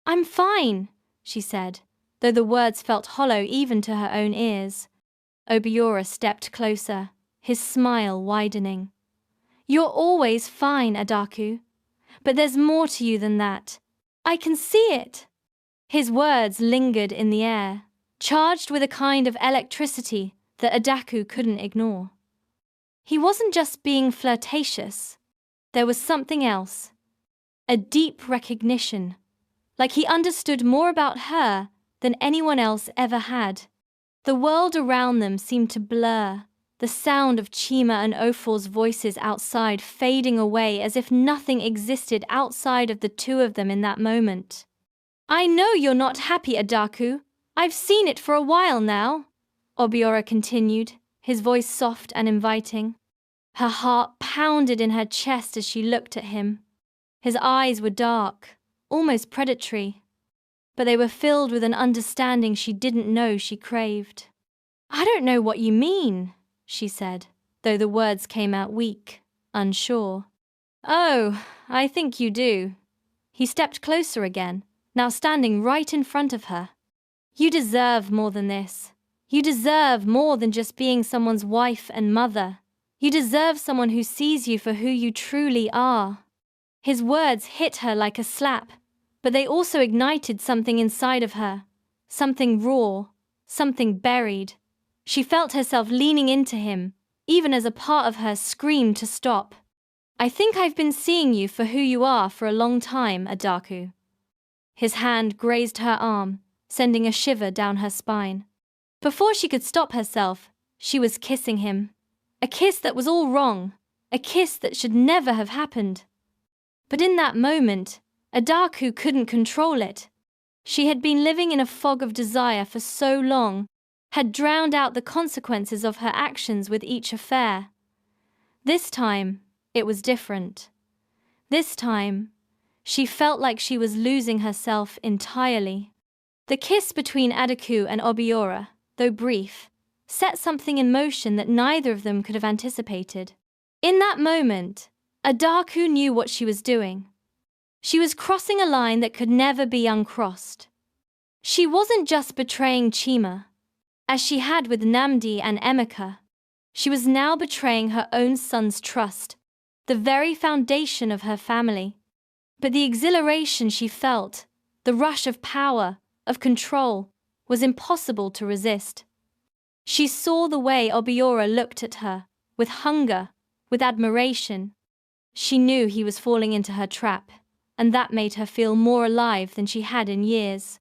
"I'm fine," she said, though the words felt hollow even to her own ears. Obiora stepped closer, his smile widening. "You're always fine, Adaku. But there's more to you than that. I can see it." His words lingered in the air, charged with a kind of electricity that Adaku couldn't ignore. He wasn't just being flirtatious. There was something else. A deep recognition, like he understood more about her than anyone else ever had. The world around them seemed to blur, the sound of Chima and Ofor's voices outside fading away as if nothing existed outside of the two of them in that moment. "I know you're not happy, Adaku. I've seen it for a while now," Obiora continued, his voice soft and inviting. Her heart pounded in her chest as she looked at him. His eyes were dark, almost predatory, but they were filled with an understanding she didn't know she craved. "I don't know what you mean," she said, though the words came out weak, unsure. "Oh, I think you do." He stepped closer again, now standing right in front of her. "You deserve more than this. You deserve more than just being someone's wife and mother. You deserve someone who sees you for who you truly are." His words hit her like a slap, but they also ignited something inside of her, something raw, something buried. She felt herself leaning into him, even as a part of her screamed to stop. "I think I've been seeing you for who you are for a long time, Adaku." His hand grazed her arm, sending a shiver down her spine. Before she could stop herself, she was kissing him. A kiss that was all wrong, a kiss that should never have happened. But in that moment, Adaku couldn't control it. She had been living in a fog of desire for so long, had drowned out the consequences of her actions with each affair. This time, it was different. This time, she felt like she was losing herself entirely. The kiss between Adaku and Obiora, though brief, set something in motion that neither of them could have anticipated. In that moment, Adaku knew what she was doing. She was crossing a line that could never be uncrossed. She wasn't just betraying Chima, as she had with Nnamdi and Emeka. She was now betraying her own son's trust, the very foundation of her family. But the exhilaration she felt, the rush of power, of control, was impossible to resist. She saw the way Obiora looked at her, with hunger, with admiration. She knew he was falling into her trap, and that made her feel more alive than she had in years.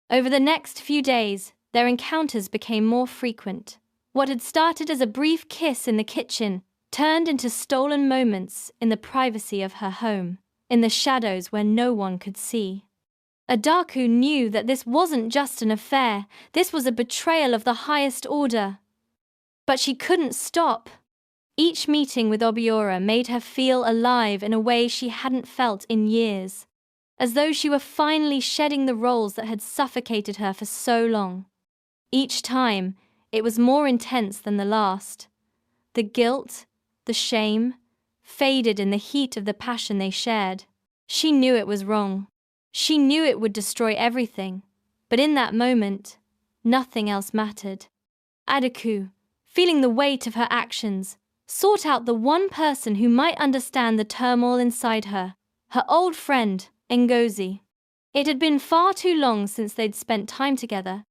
Over the next few days, their encounters became more frequent. What had started as a brief kiss in the kitchen turned into stolen moments in the privacy of her home, in the shadows where no one could see. Adaku knew that this wasn't just an affair, this was a betrayal of the highest order. But she couldn't stop. Each meeting with Obiora made her feel alive in a way she hadn't felt in years, as though she were finally shedding the roles that had suffocated her for so long. Each time, it was more intense than the last. The guilt, the shame, faded in the heat of the passion they shared. She knew it was wrong. She knew it would destroy everything, but in that moment, nothing else mattered. Adaku, feeling the weight of her actions, sought out the one person who might understand the turmoil inside her, her old friend, Ngozi. It had been far too long since they'd spent time together,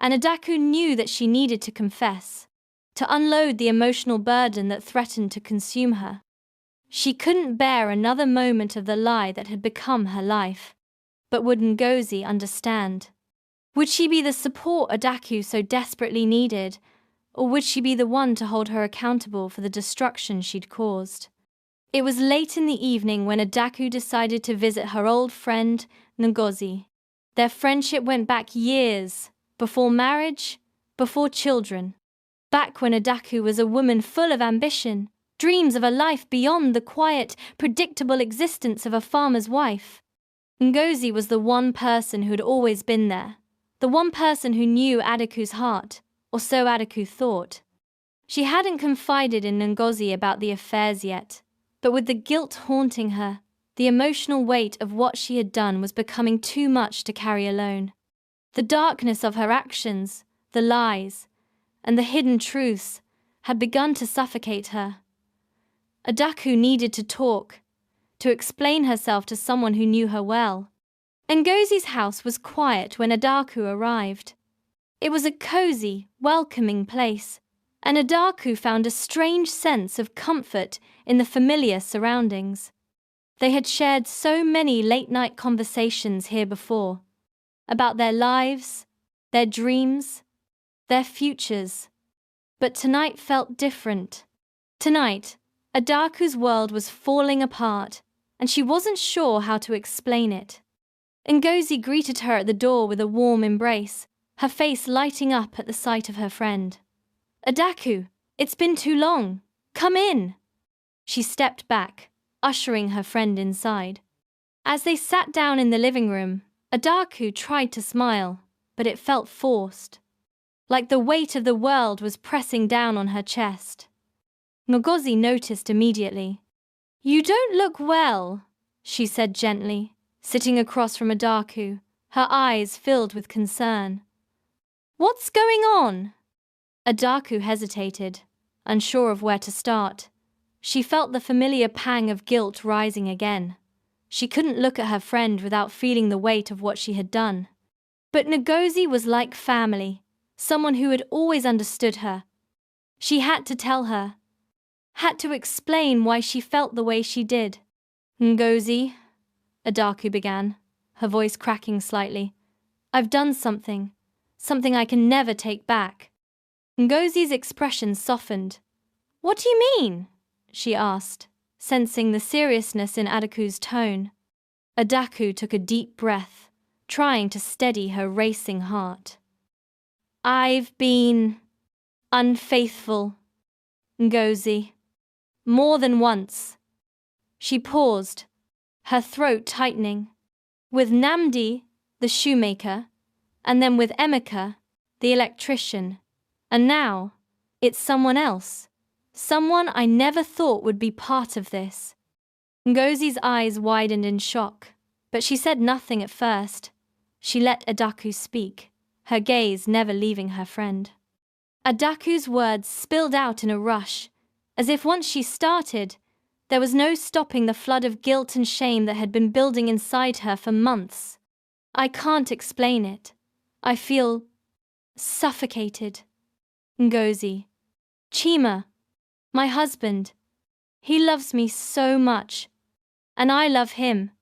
and Adaku knew that she needed to confess, to unload the emotional burden that threatened to consume her. She couldn't bear another moment of the lie that had become her life. But would Ngozi understand? Would she be the support Adaku so desperately needed, or would she be the one to hold her accountable for the destruction she'd caused? It was late in the evening when Adaku decided to visit her old friend, Ngozi. Their friendship went back years, before marriage, before children. Back when Adaku was a woman full of ambition, dreams of a life beyond the quiet, predictable existence of a farmer's wife. Ngozi was the one person who had always been there, the one person who knew Adaku's heart, or so Adaku thought. She hadn't confided in Ngozi about the affairs yet, but with the guilt haunting her, the emotional weight of what she had done was becoming too much to carry alone. The darkness of her actions, the lies, and the hidden truths had begun to suffocate her. Adaku needed to talk, to explain herself to someone who knew her well. Ngozi's house was quiet when Adaku arrived. It was a cozy, welcoming place, and Adaku found a strange sense of comfort in the familiar surroundings. They had shared so many late-night conversations here before, about their lives, their dreams, their futures. But tonight felt different. Tonight, Adaku's world was falling apart, and she wasn't sure how to explain it. Ngozi greeted her at the door with a warm embrace, her face lighting up at the sight of her friend. "Adaku, it's been too long. Come in." She stepped back, ushering her friend inside. As they sat down in the living room, Adaku tried to smile, but it felt forced, like the weight of the world was pressing down on her chest. Ngozi noticed immediately. "You don't look well," she said gently, sitting across from Adaku, her eyes filled with concern. "What's going on?" Adaku hesitated, unsure of where to start. She felt the familiar pang of guilt rising again. She couldn't look at her friend without feeling the weight of what she had done. But Ngozi was like family, someone who had always understood her. She had to tell her, had to explain why she felt the way she did. "Ngozi," Adaku began, her voice cracking slightly. "I've done something I can never take back." Ngozi's expression softened. "What do you mean?" she asked. sensing the seriousness in Adaku's tone. Adaku took a deep breath, trying to steady her racing heart. I've been unfaithful, Ngozi. More than once. She paused, her throat tightening. With Nnamdi, the shoemaker, and then with Emeka, the electrician. And now, it's someone else. Someone I never thought would be part of this. Ngozi's eyes widened in shock, but she said nothing at first. She let Adaku speak, her gaze never leaving her friend. Adaku's words spilled out in a rush, as if once she started, there was no stopping the flood of guilt and shame that had been building inside her for months. I can't explain it. I feel suffocated. Ngozi. Chima, my husband. He loves me so much. And I love him.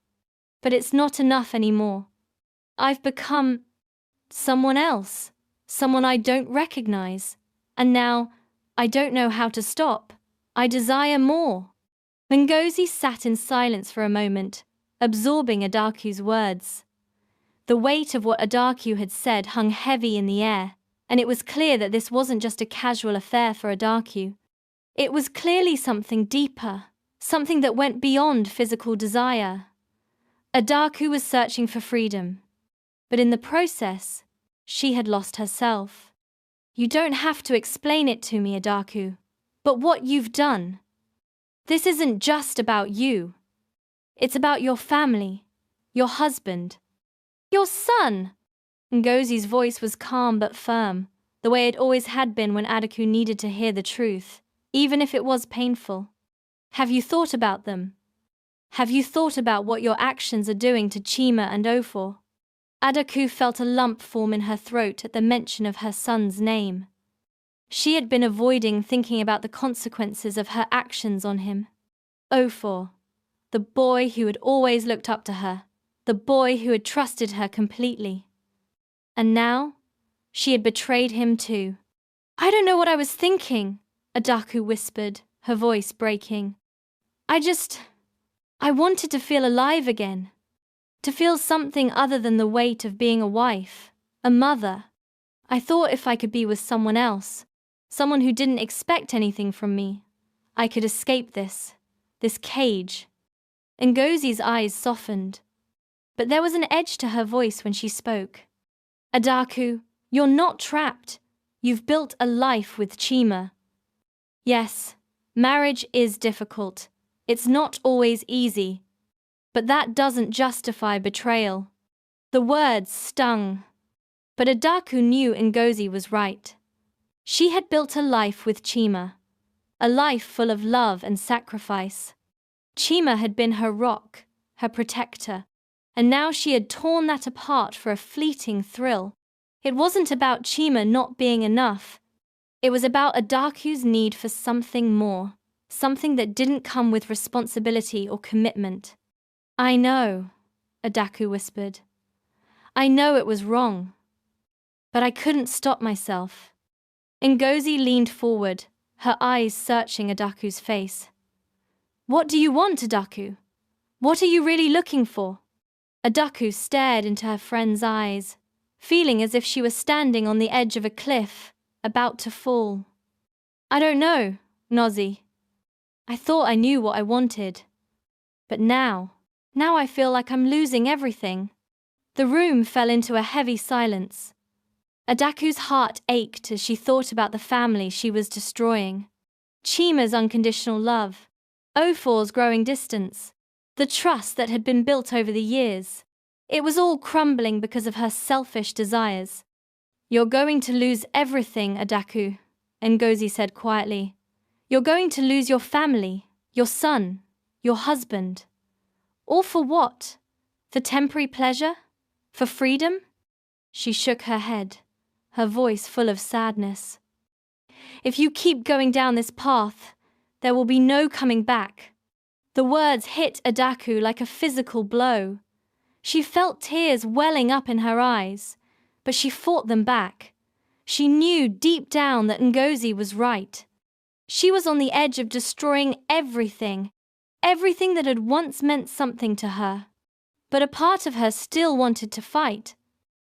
But it's not enough anymore. I've become someone else. Someone I don't recognize. And now, I don't know how to stop. I desire more. Ngozi sat in silence for a moment, absorbing Adaku's words. The weight of what Adaku had said hung heavy in the air, and it was clear that this wasn't just a casual affair for Adaku. It was clearly something deeper, something that went beyond physical desire. Adaku was searching for freedom, but in the process, she had lost herself. You don't have to explain it to me, Adaku, but what you've done. This isn't just about you. It's about your family, your husband, your son. Ngozi's voice was calm but firm, the way it always had been when Adaku needed to hear the truth, even if it was painful. Have you thought about them? Have you thought about what your actions are doing to Chima and Ofor? Adaku felt a lump form in her throat at the mention of her son's name. She had been avoiding thinking about the consequences of her actions on him. Ofor, the boy who had always looked up to her, the boy who had trusted her completely. And now, she had betrayed him too. I don't know what I was thinking, Adaku whispered, her voice breaking. I wanted to feel alive again. To feel something other than the weight of being a wife, a mother. I thought if I could be with someone else, someone who didn't expect anything from me, I could escape this cage. Ngozi's eyes softened, but there was an edge to her voice when she spoke. Adaku, you're not trapped. You've built a life with Chima. Yes, marriage is difficult. It's not always easy. But that doesn't justify betrayal. The words stung. But Adaku knew Ngozi was right. She had built a life with Chima, a life full of love and sacrifice. Chima had been her rock, her protector, and now she had torn that apart for a fleeting thrill. It wasn't about Chima not being enough. It was about Adaku's need for something more, something that didn't come with responsibility or commitment. I know, Adaku whispered. I know it was wrong. But I couldn't stop myself. Ngozi leaned forward, her eyes searching Adaku's face. What do you want, Adaku? What are you really looking for? Adaku stared into her friend's eyes, feeling as if she was standing on the edge of a cliff, about to fall. I don't know, Ngozi. I thought I knew what I wanted. But now I feel like I'm losing everything. The room fell into a heavy silence. Adaku's heart ached as she thought about the family she was destroying. Chima's unconditional love, Ofor's growing distance, the trust that had been built over the years. It was all crumbling because of her selfish desires. You're going to lose everything, Adaku, Ngozi said quietly. You're going to lose your family, your son, your husband. All for what? For temporary pleasure? For freedom? She shook her head, her voice full of sadness. If you keep going down this path, there will be no coming back. The words hit Adaku like a physical blow. She felt tears welling up in her eyes, but she fought them back. She knew deep down that Ngozi was right. She was on the edge of destroying everything, everything that had once meant something to her. But a part of her still wanted to fight,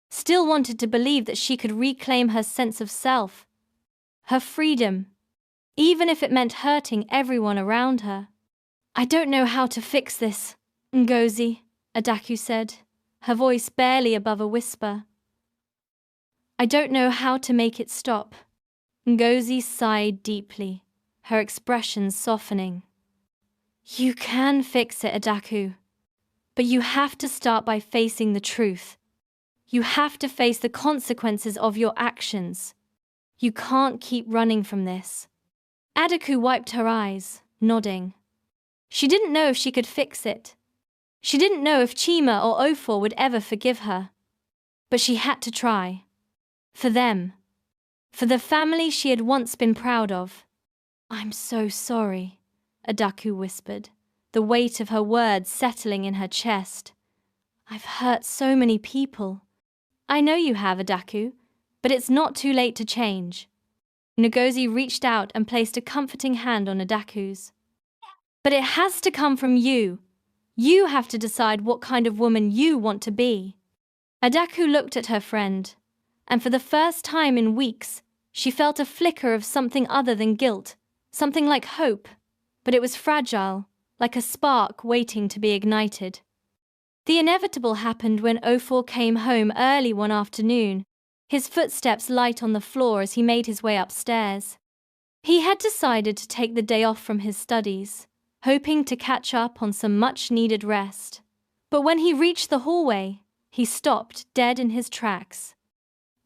still wanted to believe that she could reclaim her sense of self, her freedom, even if it meant hurting everyone around her. "I don't know how to fix this, Ngozi," Adaku said, her voice barely above a whisper. "I don't know how to make it stop." Ngozi sighed deeply, her expression softening. "You can fix it, Adaku. But you have to start by facing the truth. You have to face the consequences of your actions. You can't keep running from this." Adaku wiped her eyes, nodding. She didn't know if she could fix it. She didn't know if Chima or Ofor would ever forgive her. But she had to try. For them. For the family she had once been proud of. "I'm so sorry," Adaku whispered, the weight of her words settling in her chest. "I've hurt so many people." "I know you have, Adaku, but it's not too late to change." Ngozi reached out and placed a comforting hand on Adaku's. "But it has to come from you. You have to decide what kind of woman you want to be." Adaku looked at her friend, and for the first time in weeks, she felt a flicker of something other than guilt, something like hope, but it was fragile, like a spark waiting to be ignited. The inevitable happened when Ofor came home early one afternoon, his footsteps light on the floor as he made his way upstairs. He had decided to take the day off from his studies, hoping to catch up on some much-needed rest. But when he reached the hallway, he stopped dead in his tracks.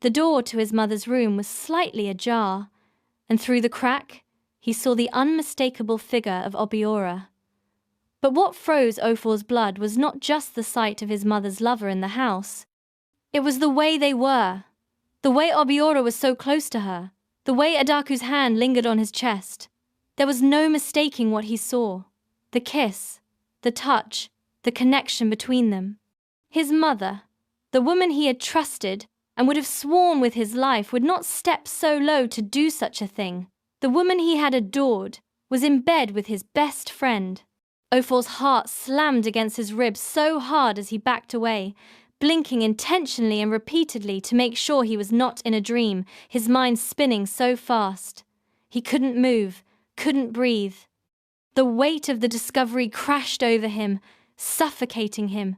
The door to his mother's room was slightly ajar, and through the crack, he saw the unmistakable figure of Obiora. But what froze Ofor's blood was not just the sight of his mother's lover in the house. It was the way they were. The way Obiora was so close to her. The way Adaku's hand lingered on his chest. There was no mistaking what he saw. The kiss, the touch, the connection between them. His mother, the woman he had trusted and would have sworn with his life would not step so low to do such a thing. The woman he had adored was in bed with his best friend. Ofor's heart slammed against his ribs so hard as he backed away, blinking intentionally and repeatedly to make sure he was not in a dream, his mind spinning so fast. He couldn't move, couldn't breathe. The weight of the discovery crashed over him, suffocating him.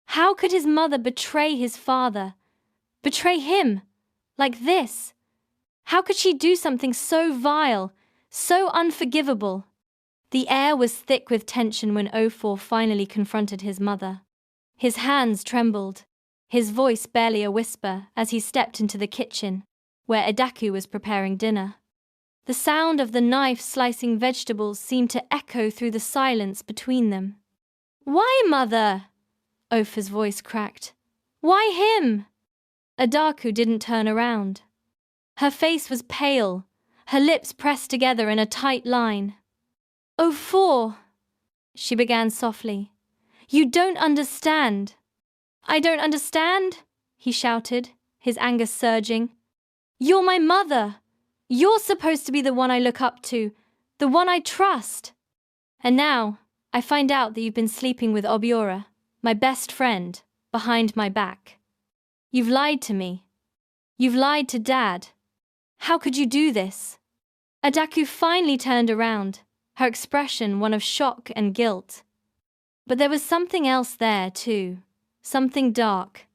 How could his mother betray his father? Betray him? Like this? How could she do something so vile, so unforgivable? The air was thick with tension when Ofor finally confronted his mother. His hands trembled, his voice barely a whisper as he stepped into the kitchen, where Adaku was preparing dinner. The sound of the knife slicing vegetables seemed to echo through the silence between them. "Why, Mother?" Ofor's voice cracked. "Why him?" Adaku didn't turn around. Her face was pale, her lips pressed together in a tight line. "Ofor," she began softly, "you don't understand." "I don't understand?" he shouted, his anger surging. "You're my mother. You're supposed to be the one I look up to, the one I trust. And now, I find out that you've been sleeping with Obiora, my best friend, behind my back. You've lied to me. You've lied to Dad. How could you do this?" Adaku finally turned around, her expression one of shock and guilt. But there was something else there, too. Something dark.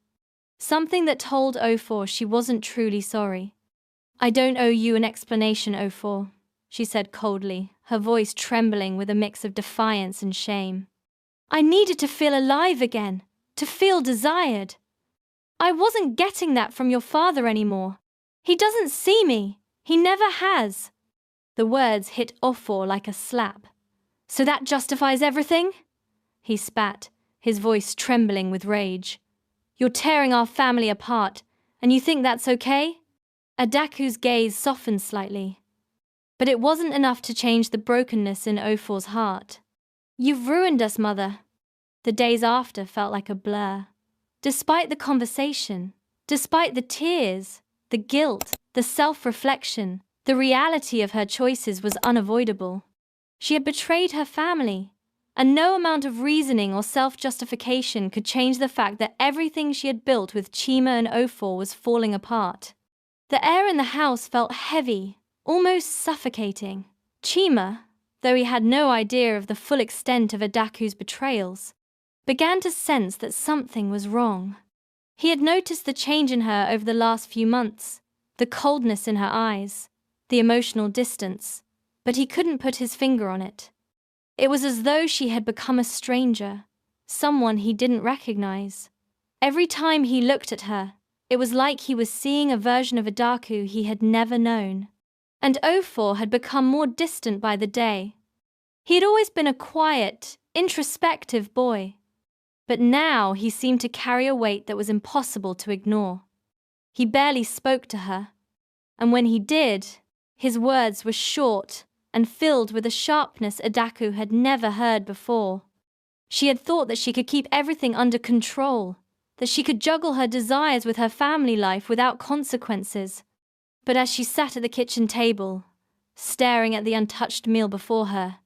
Something that told Ofor she wasn't truly sorry. "I don't owe you an explanation, Ofor," she said coldly, her voice trembling with a mix of defiance and shame. "I needed to feel alive again, to feel desired. I wasn't getting that from your father anymore. He doesn't see me. He never has." The words hit Ofor like a slap. "So that justifies everything?" He spat, his voice trembling with rage. "You're tearing our family apart, and you think that's okay?" Adaku's gaze softened slightly. But it wasn't enough to change the brokenness in Ofor's heart. "You've ruined us, Mother." The days after felt like a blur. Despite the conversation, despite the tears, the guilt, the self-reflection, the reality of her choices was unavoidable. She had betrayed her family, and no amount of reasoning or self-justification could change the fact that everything she had built with Chima and Ofor was falling apart. The air in the house felt heavy, almost suffocating. Chima, though he had no idea of the full extent of Adaku's betrayals, began to sense that something was wrong. He had noticed the change in her over the last few months, the coldness in her eyes, the emotional distance, but he couldn't put his finger on it. It was as though she had become a stranger, someone he didn't recognize. Every time he looked at her, it was like he was seeing a version of Adaku he had never known. And Ofor had become more distant by the day. He had always been a quiet, introspective boy, but now he seemed to carry a weight that was impossible to ignore. He barely spoke to her, and when he did, his words were short and filled with a sharpness Adaku had never heard before. She had thought that she could keep everything under control, that she could juggle her desires with her family life without consequences. But as she sat at the kitchen table, staring at the untouched meal before her,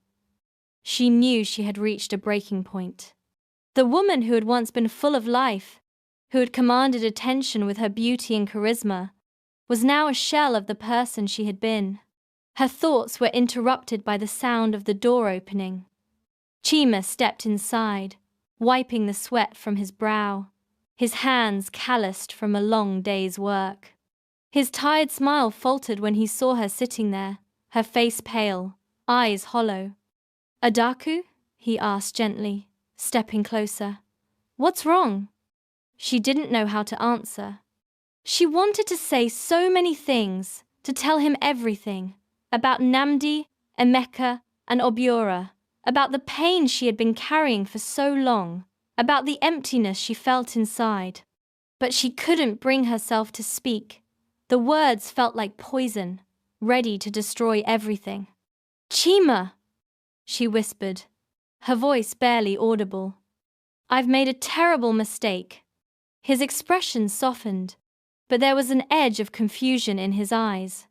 she knew she had reached a breaking point. The woman who had once been full of life, who had commanded attention with her beauty and charisma, was now a shell of the person she had been. Her thoughts were interrupted by the sound of the door opening. Chima stepped inside, wiping the sweat from his brow, his hands calloused from a long day's work. His tired smile faltered when he saw her sitting there, her face pale, eyes hollow. "Adaku?" he asked gently, stepping closer. "What's wrong?" She didn't know how to answer. She wanted to say so many things, to tell him everything, about Nnamdi, Emeka, and Obiora, about the pain she had been carrying for so long, about the emptiness she felt inside. But she couldn't bring herself to speak. The words felt like poison, ready to destroy everything. "Chima," she whispered, her voice barely audible. "I've made a terrible mistake." His expression softened, but there was an edge of confusion in his eyes.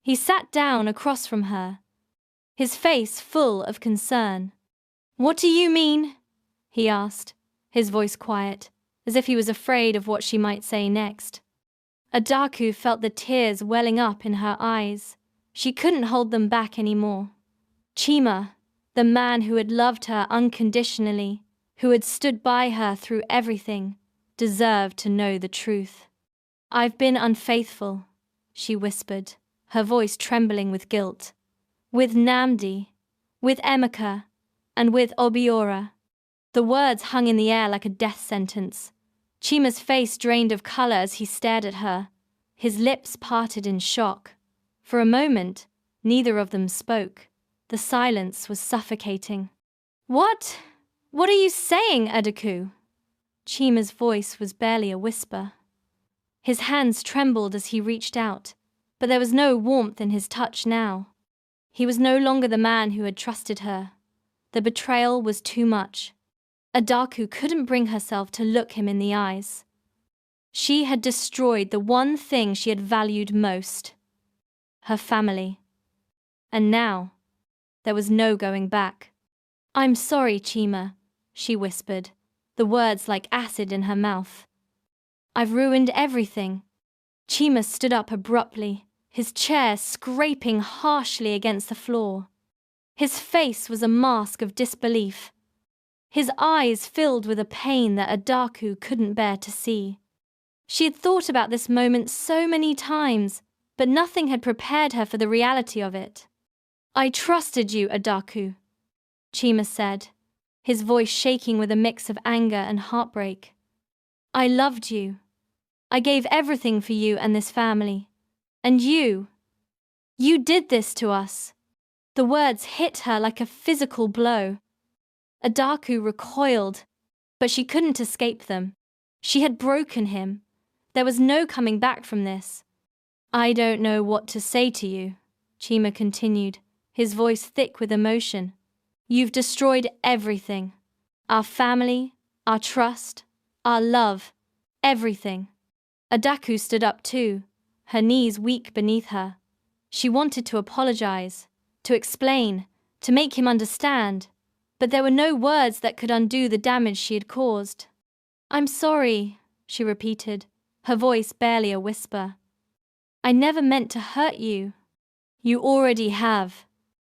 He sat down across from her, his face full of concern. "What do you mean?" he asked, his voice quiet, as if he was afraid of what she might say next. Adaku felt the tears welling up in her eyes. She couldn't hold them back anymore. Chima, the man who had loved her unconditionally, who had stood by her through everything, deserved to know the truth. "I've been unfaithful," she whispered, her voice trembling with guilt. "With Nnamdi, with Emeka, and with Obiora." The words hung in the air like a death sentence. Chima's face drained of color as he stared at her. His lips parted in shock. For a moment, neither of them spoke. The silence was suffocating. What are you saying, Adaku?" Chima's voice was barely a whisper. His hands trembled as he reached out, but there was no warmth in his touch now. He was no longer the man who had trusted her. The betrayal was too much. Adaku couldn't bring herself to look him in the eyes. She had destroyed the one thing she had valued most, her family. And now, there was no going back. "I'm sorry, Chima," she whispered, the words like acid in her mouth. "I've ruined everything." Chima stood up abruptly, his chair scraping harshly against the floor. His face was a mask of disbelief. His eyes filled with a pain that Adaku couldn't bear to see. She had thought about this moment so many times, but nothing had prepared her for the reality of it. "I trusted you, Adaku," Chima said, his voice shaking with a mix of anger and heartbreak. "I loved you. I gave everything for you and this family. And you did this to us." The words hit her like a physical blow. Adaku recoiled, but she couldn't escape them. She had broken him. There was no coming back from this. "I don't know what to say to you," Chima continued, his voice thick with emotion. "You've destroyed everything. Our family, our trust, our love, everything." Adaku stood up too, her knees weak beneath her. She wanted to apologize, to explain, to make him understand, but there were no words that could undo the damage she had caused. "I'm sorry," she repeated, her voice barely a whisper. "I never meant to hurt you." "You already have,"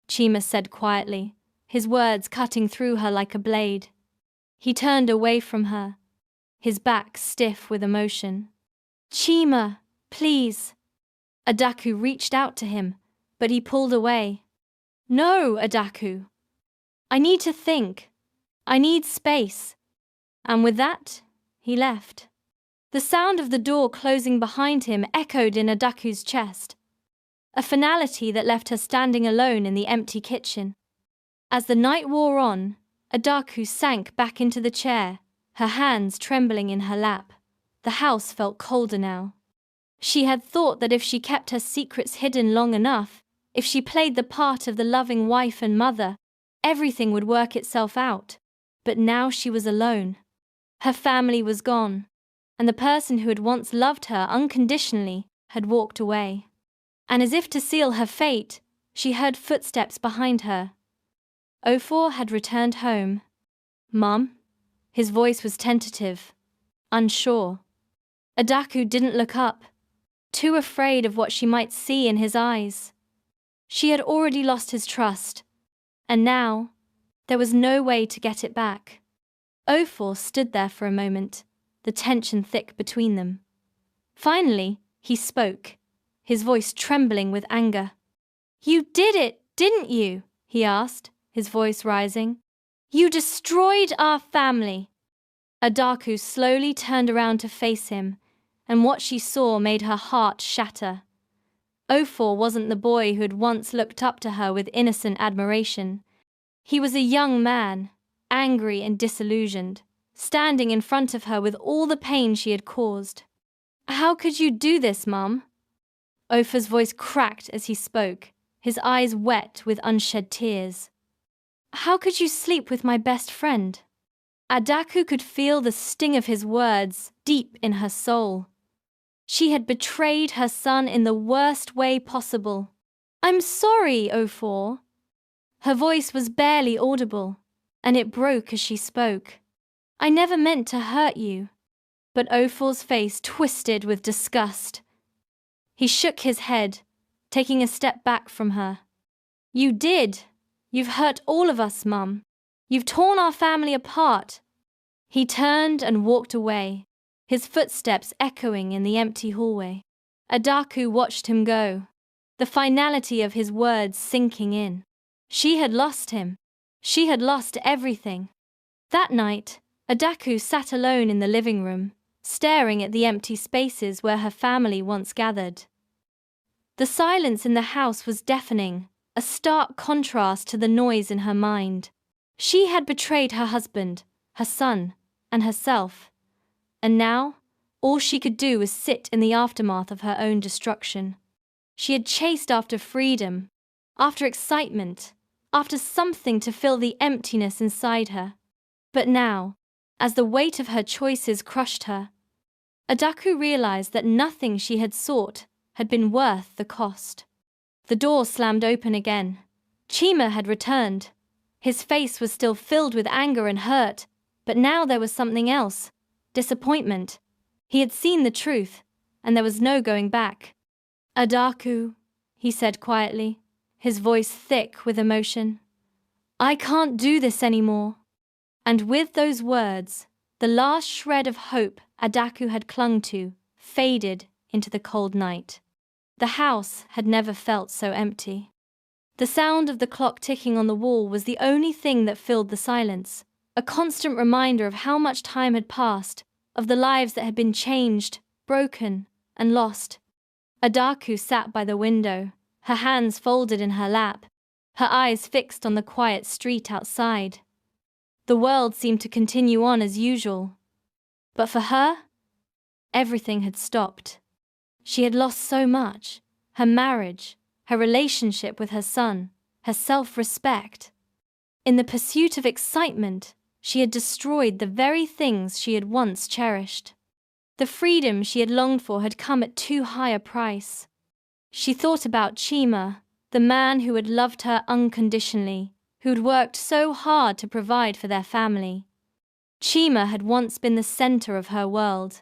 Chima said quietly, his words cutting through her like a blade. He turned away from her, his back stiff with emotion. "Chima, please." Adaku reached out to him, but he pulled away. "No, Adaku. I need to think. I need space." And with that, he left. The sound of the door closing behind him echoed in Adaku's chest, a finality that left her standing alone in the empty kitchen. As the night wore on, Adaku sank back into the chair, her hands trembling in her lap. The house felt colder now. She had thought that if she kept her secrets hidden long enough, if she played the part of the loving wife and mother, everything would work itself out. But now she was alone. Her family was gone, and the person who had once loved her unconditionally had walked away. And as if to seal her fate, she heard footsteps behind her. Ofor had returned home. "Mum?" His voice was tentative, unsure. Adaku didn't look up, too afraid of what she might see in his eyes. She had already lost his trust, and now there was no way to get it back. Ofor stood there for a moment, the tension thick between them. Finally, he spoke, his voice trembling with anger. "You did it, didn't you?" he asked, his voice rising. "You destroyed our family." Adaku slowly turned around to face him, and what she saw made her heart shatter. Ofor wasn't the boy who had once looked up to her with innocent admiration. He was a young man, angry and disillusioned, standing in front of her with all the pain she had caused. "How could you do this, Mum?" Ofor's voice cracked as he spoke, his eyes wet with unshed tears. "How could you sleep with my best friend?" Adaku could feel the sting of his words deep in her soul. She had betrayed her son in the worst way possible. "I'm sorry, Ofor." Her voice was barely audible, and it broke as she spoke. "I never meant to hurt you." But Ofor's face twisted with disgust. He shook his head, taking a step back from her. "You did. You've hurt all of us, Mum. You've torn our family apart." He turned and walked away, his footsteps echoing in the empty hallway. Adaku watched him go, the finality of his words sinking in. She had lost him. She had lost everything. That night, Adaku sat alone in the living room, staring at the empty spaces where her family once gathered. The silence in the house was deafening, a stark contrast to the noise in her mind. She had betrayed her husband, her son, and herself, and now all she could do was sit in the aftermath of her own destruction. She had chased after freedom, after excitement, after something to fill the emptiness inside her. But now, as the weight of her choices crushed her, Adaku realized that nothing she had sought had been worth the cost. The door slammed open again. Chima had returned. His face was still filled with anger and hurt, but now there was something else, disappointment. He had seen the truth, and there was no going back. "Adaku," he said quietly, his voice thick with emotion. "I can't do this anymore." And with those words, the last shred of hope Adaku had clung to faded into the cold night. The house had never felt so empty. The sound of the clock ticking on the wall was the only thing that filled the silence, a constant reminder of how much time had passed, of the lives that had been changed, broken, and lost. Adaku sat by the window, her hands folded in her lap, her eyes fixed on the quiet street outside. The world seemed to continue on as usual. But for her, everything had stopped. She had lost so much: her marriage, her relationship with her son, her self-respect. In the pursuit of excitement, she had destroyed the very things she had once cherished. The freedom she had longed for had come at too high a price. She thought about Chima, the man who had loved her unconditionally, who'd worked so hard to provide for their family. Chima had once been the center of her world.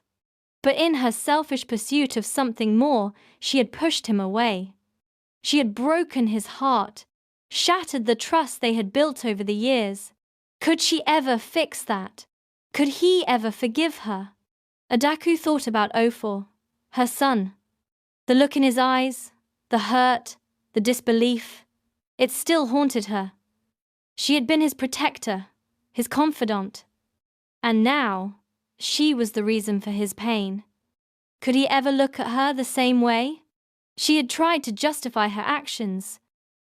But in her selfish pursuit of something more, she had pushed him away. She had broken his heart, shattered the trust they had built over the years. Could she ever fix that? Could he ever forgive her? Adaku thought about Ofor, her son. The look in his eyes, the hurt, the disbelief. It still haunted her. She had been his protector, his confidant. And now, she was the reason for his pain. Could he ever look at her the same way? She had tried to justify her actions.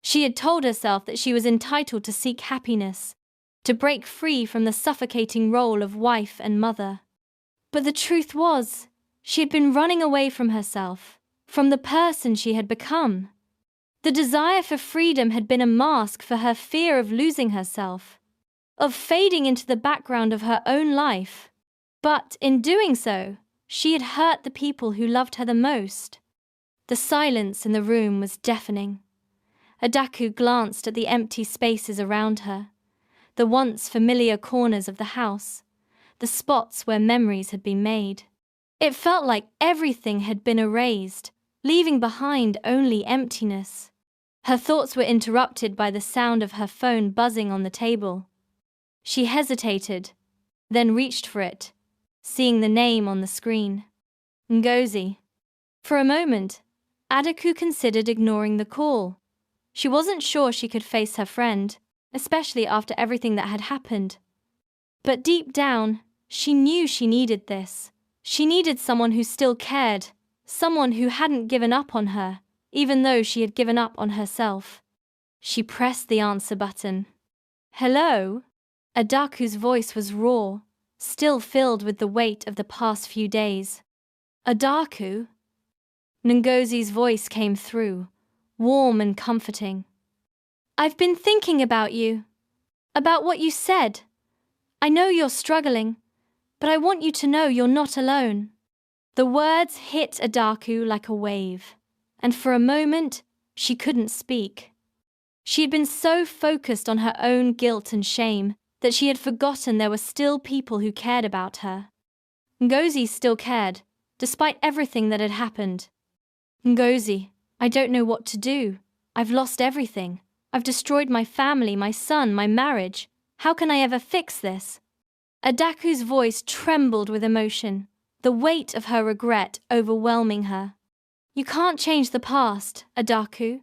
She had told herself that she was entitled to seek happiness, to break free from the suffocating role of wife and mother. But the truth was, she had been running away from herself, from the person she had become. The desire for freedom had been a mask for her fear of losing herself, of fading into the background of her own life. But in doing so, she had hurt the people who loved her the most. The silence in the room was deafening. Adaku glanced at the empty spaces around her, the once familiar corners of the house, the spots where memories had been made. It felt like everything had been erased, leaving behind only emptiness. Her thoughts were interrupted by the sound of her phone buzzing on the table. She hesitated, then reached for it, seeing the name on the screen. Ngozi. For a moment, Adaku considered ignoring the call. She wasn't sure she could face her friend, especially after everything that had happened. But deep down, she knew she needed this. She needed someone who still cared, someone who hadn't given up on her, even though she had given up on herself. She pressed the answer button. Hello? Adaku's voice was raw, still filled with the weight of the past few days. Adaku? Ngozi's voice came through, warm and comforting. I've been thinking about you, about what you said. I know you're struggling, but I want you to know you're not alone. The words hit Adaku like a wave, and for a moment, she couldn't speak. She had been so focused on her own guilt and shame that she had forgotten there were still people who cared about her. Ngozi still cared, despite everything that had happened. Ngozi, I don't know what to do. I've lost everything. I've destroyed my family, my son, my marriage. How can I ever fix this? Adaku's voice trembled with emotion, the weight of her regret overwhelming her. You can't change the past, Adaku,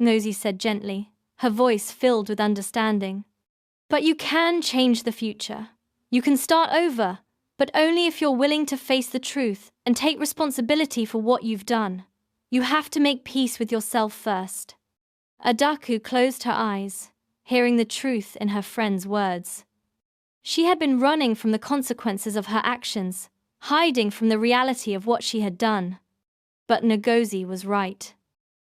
Ngozi said gently, her voice filled with understanding. But you can change the future. You can start over, but only if you're willing to face the truth and take responsibility for what you've done. You have to make peace with yourself first. Adaku closed her eyes, hearing the truth in her friend's words. She had been running from the consequences of her actions, hiding from the reality of what she had done. But Ngozi was right.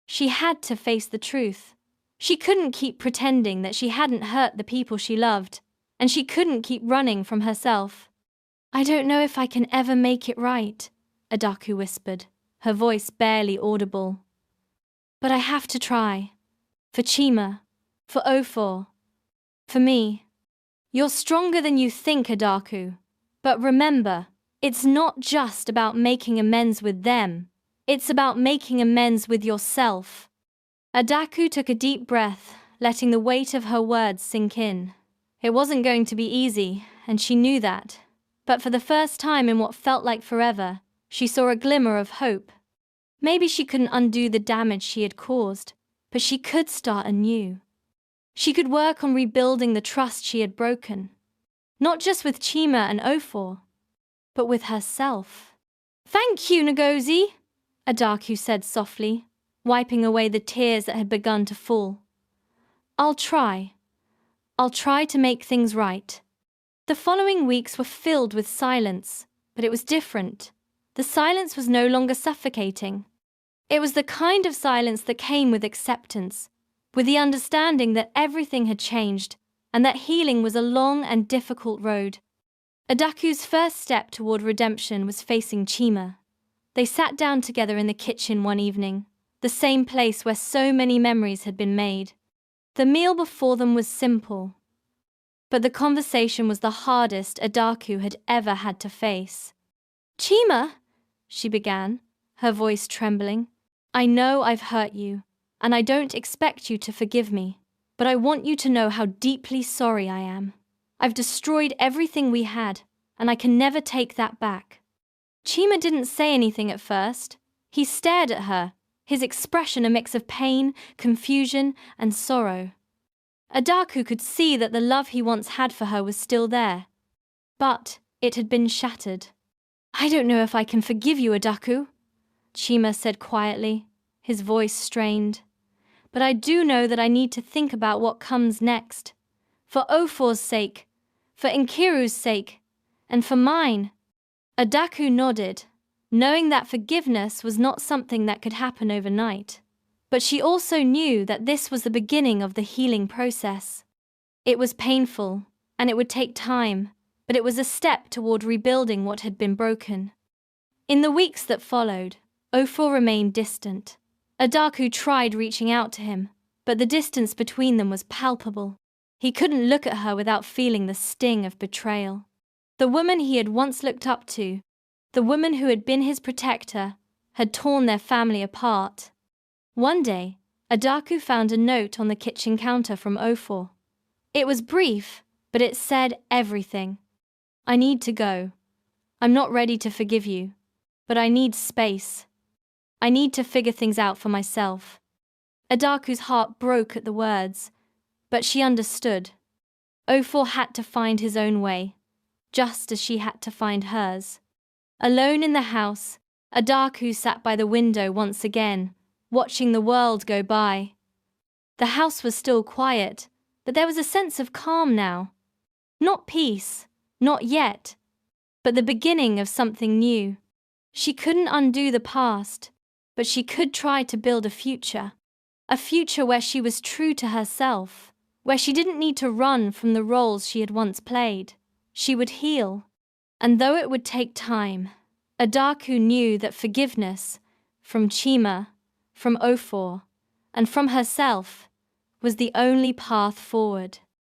She had to face the truth. She couldn't keep pretending that she hadn't hurt the people she loved, and she couldn't keep running from herself. I don't know if I can ever make it right, Adaku whispered, her voice barely audible. But I have to try. For Chima, for Ofor, for me. You're stronger than you think, Adaku. But remember, it's not just about making amends with them. It's about making amends with yourself. Adaku took a deep breath, letting the weight of her words sink in. It wasn't going to be easy, and she knew that. But for the first time in what felt like forever, she saw a glimmer of hope. Maybe she couldn't undo the damage she had caused, but she could start anew. She could work on rebuilding the trust she had broken, not just with Chima and Ofor, but with herself. Thank you, Ngozi, Adaku said softly, wiping away the tears that had begun to fall. I'll try. I'll try to make things right. The following weeks were filled with silence, but it was different. The silence was no longer suffocating. It was the kind of silence that came with acceptance, with the understanding that everything had changed and that healing was a long and difficult road. Adaku's first step toward redemption was facing Chima. They sat down together in the kitchen one evening, the same place where so many memories had been made. The meal before them was simple, but the conversation was the hardest Adaku had ever had to face. "Chima," she began, her voice trembling, "I know I've hurt you, and I don't expect you to forgive me, but I want you to know how deeply sorry I am. I've destroyed everything we had, and I can never take that back." Chima didn't say anything at first. He stared at her, his expression a mix of pain, confusion, and sorrow. Adaku could see that the love he once had for her was still there, but it had been shattered. "I don't know if I can forgive you, Adaku," Chima said quietly, his voice strained. "But I do know that I need to think about what comes next. For Ofor's sake, for Nkiru's sake, and for mine." Adaku nodded, knowing that forgiveness was not something that could happen overnight. But she also knew that this was the beginning of the healing process. It was painful, and it would take time, but it was a step toward rebuilding what had been broken. In the weeks that followed, Ofor remained distant. Adaku tried reaching out to him, but the distance between them was palpable. He couldn't look at her without feeling the sting of betrayal. The woman he had once looked up to, the woman who had been his protector, had torn their family apart. One day, Adaku found a note on the kitchen counter from Ofor. It was brief, but it said everything. "I need to go. I'm not ready to forgive you, but I need space. I need to figure things out for myself." Adaku's heart broke at the words, but she understood. Ofor had to find his own way, just as she had to find hers. Alone in the house, Adaku sat by the window once again, watching the world go by. The house was still quiet, but there was a sense of calm now. Not peace, not yet, but the beginning of something new. She couldn't undo the past, but she could try to build a future where she was true to herself, where she didn't need to run from the roles she had once played. She would heal, and though it would take time, Adaku knew that forgiveness, from Chima, from Ofor, and from herself, was the only path forward.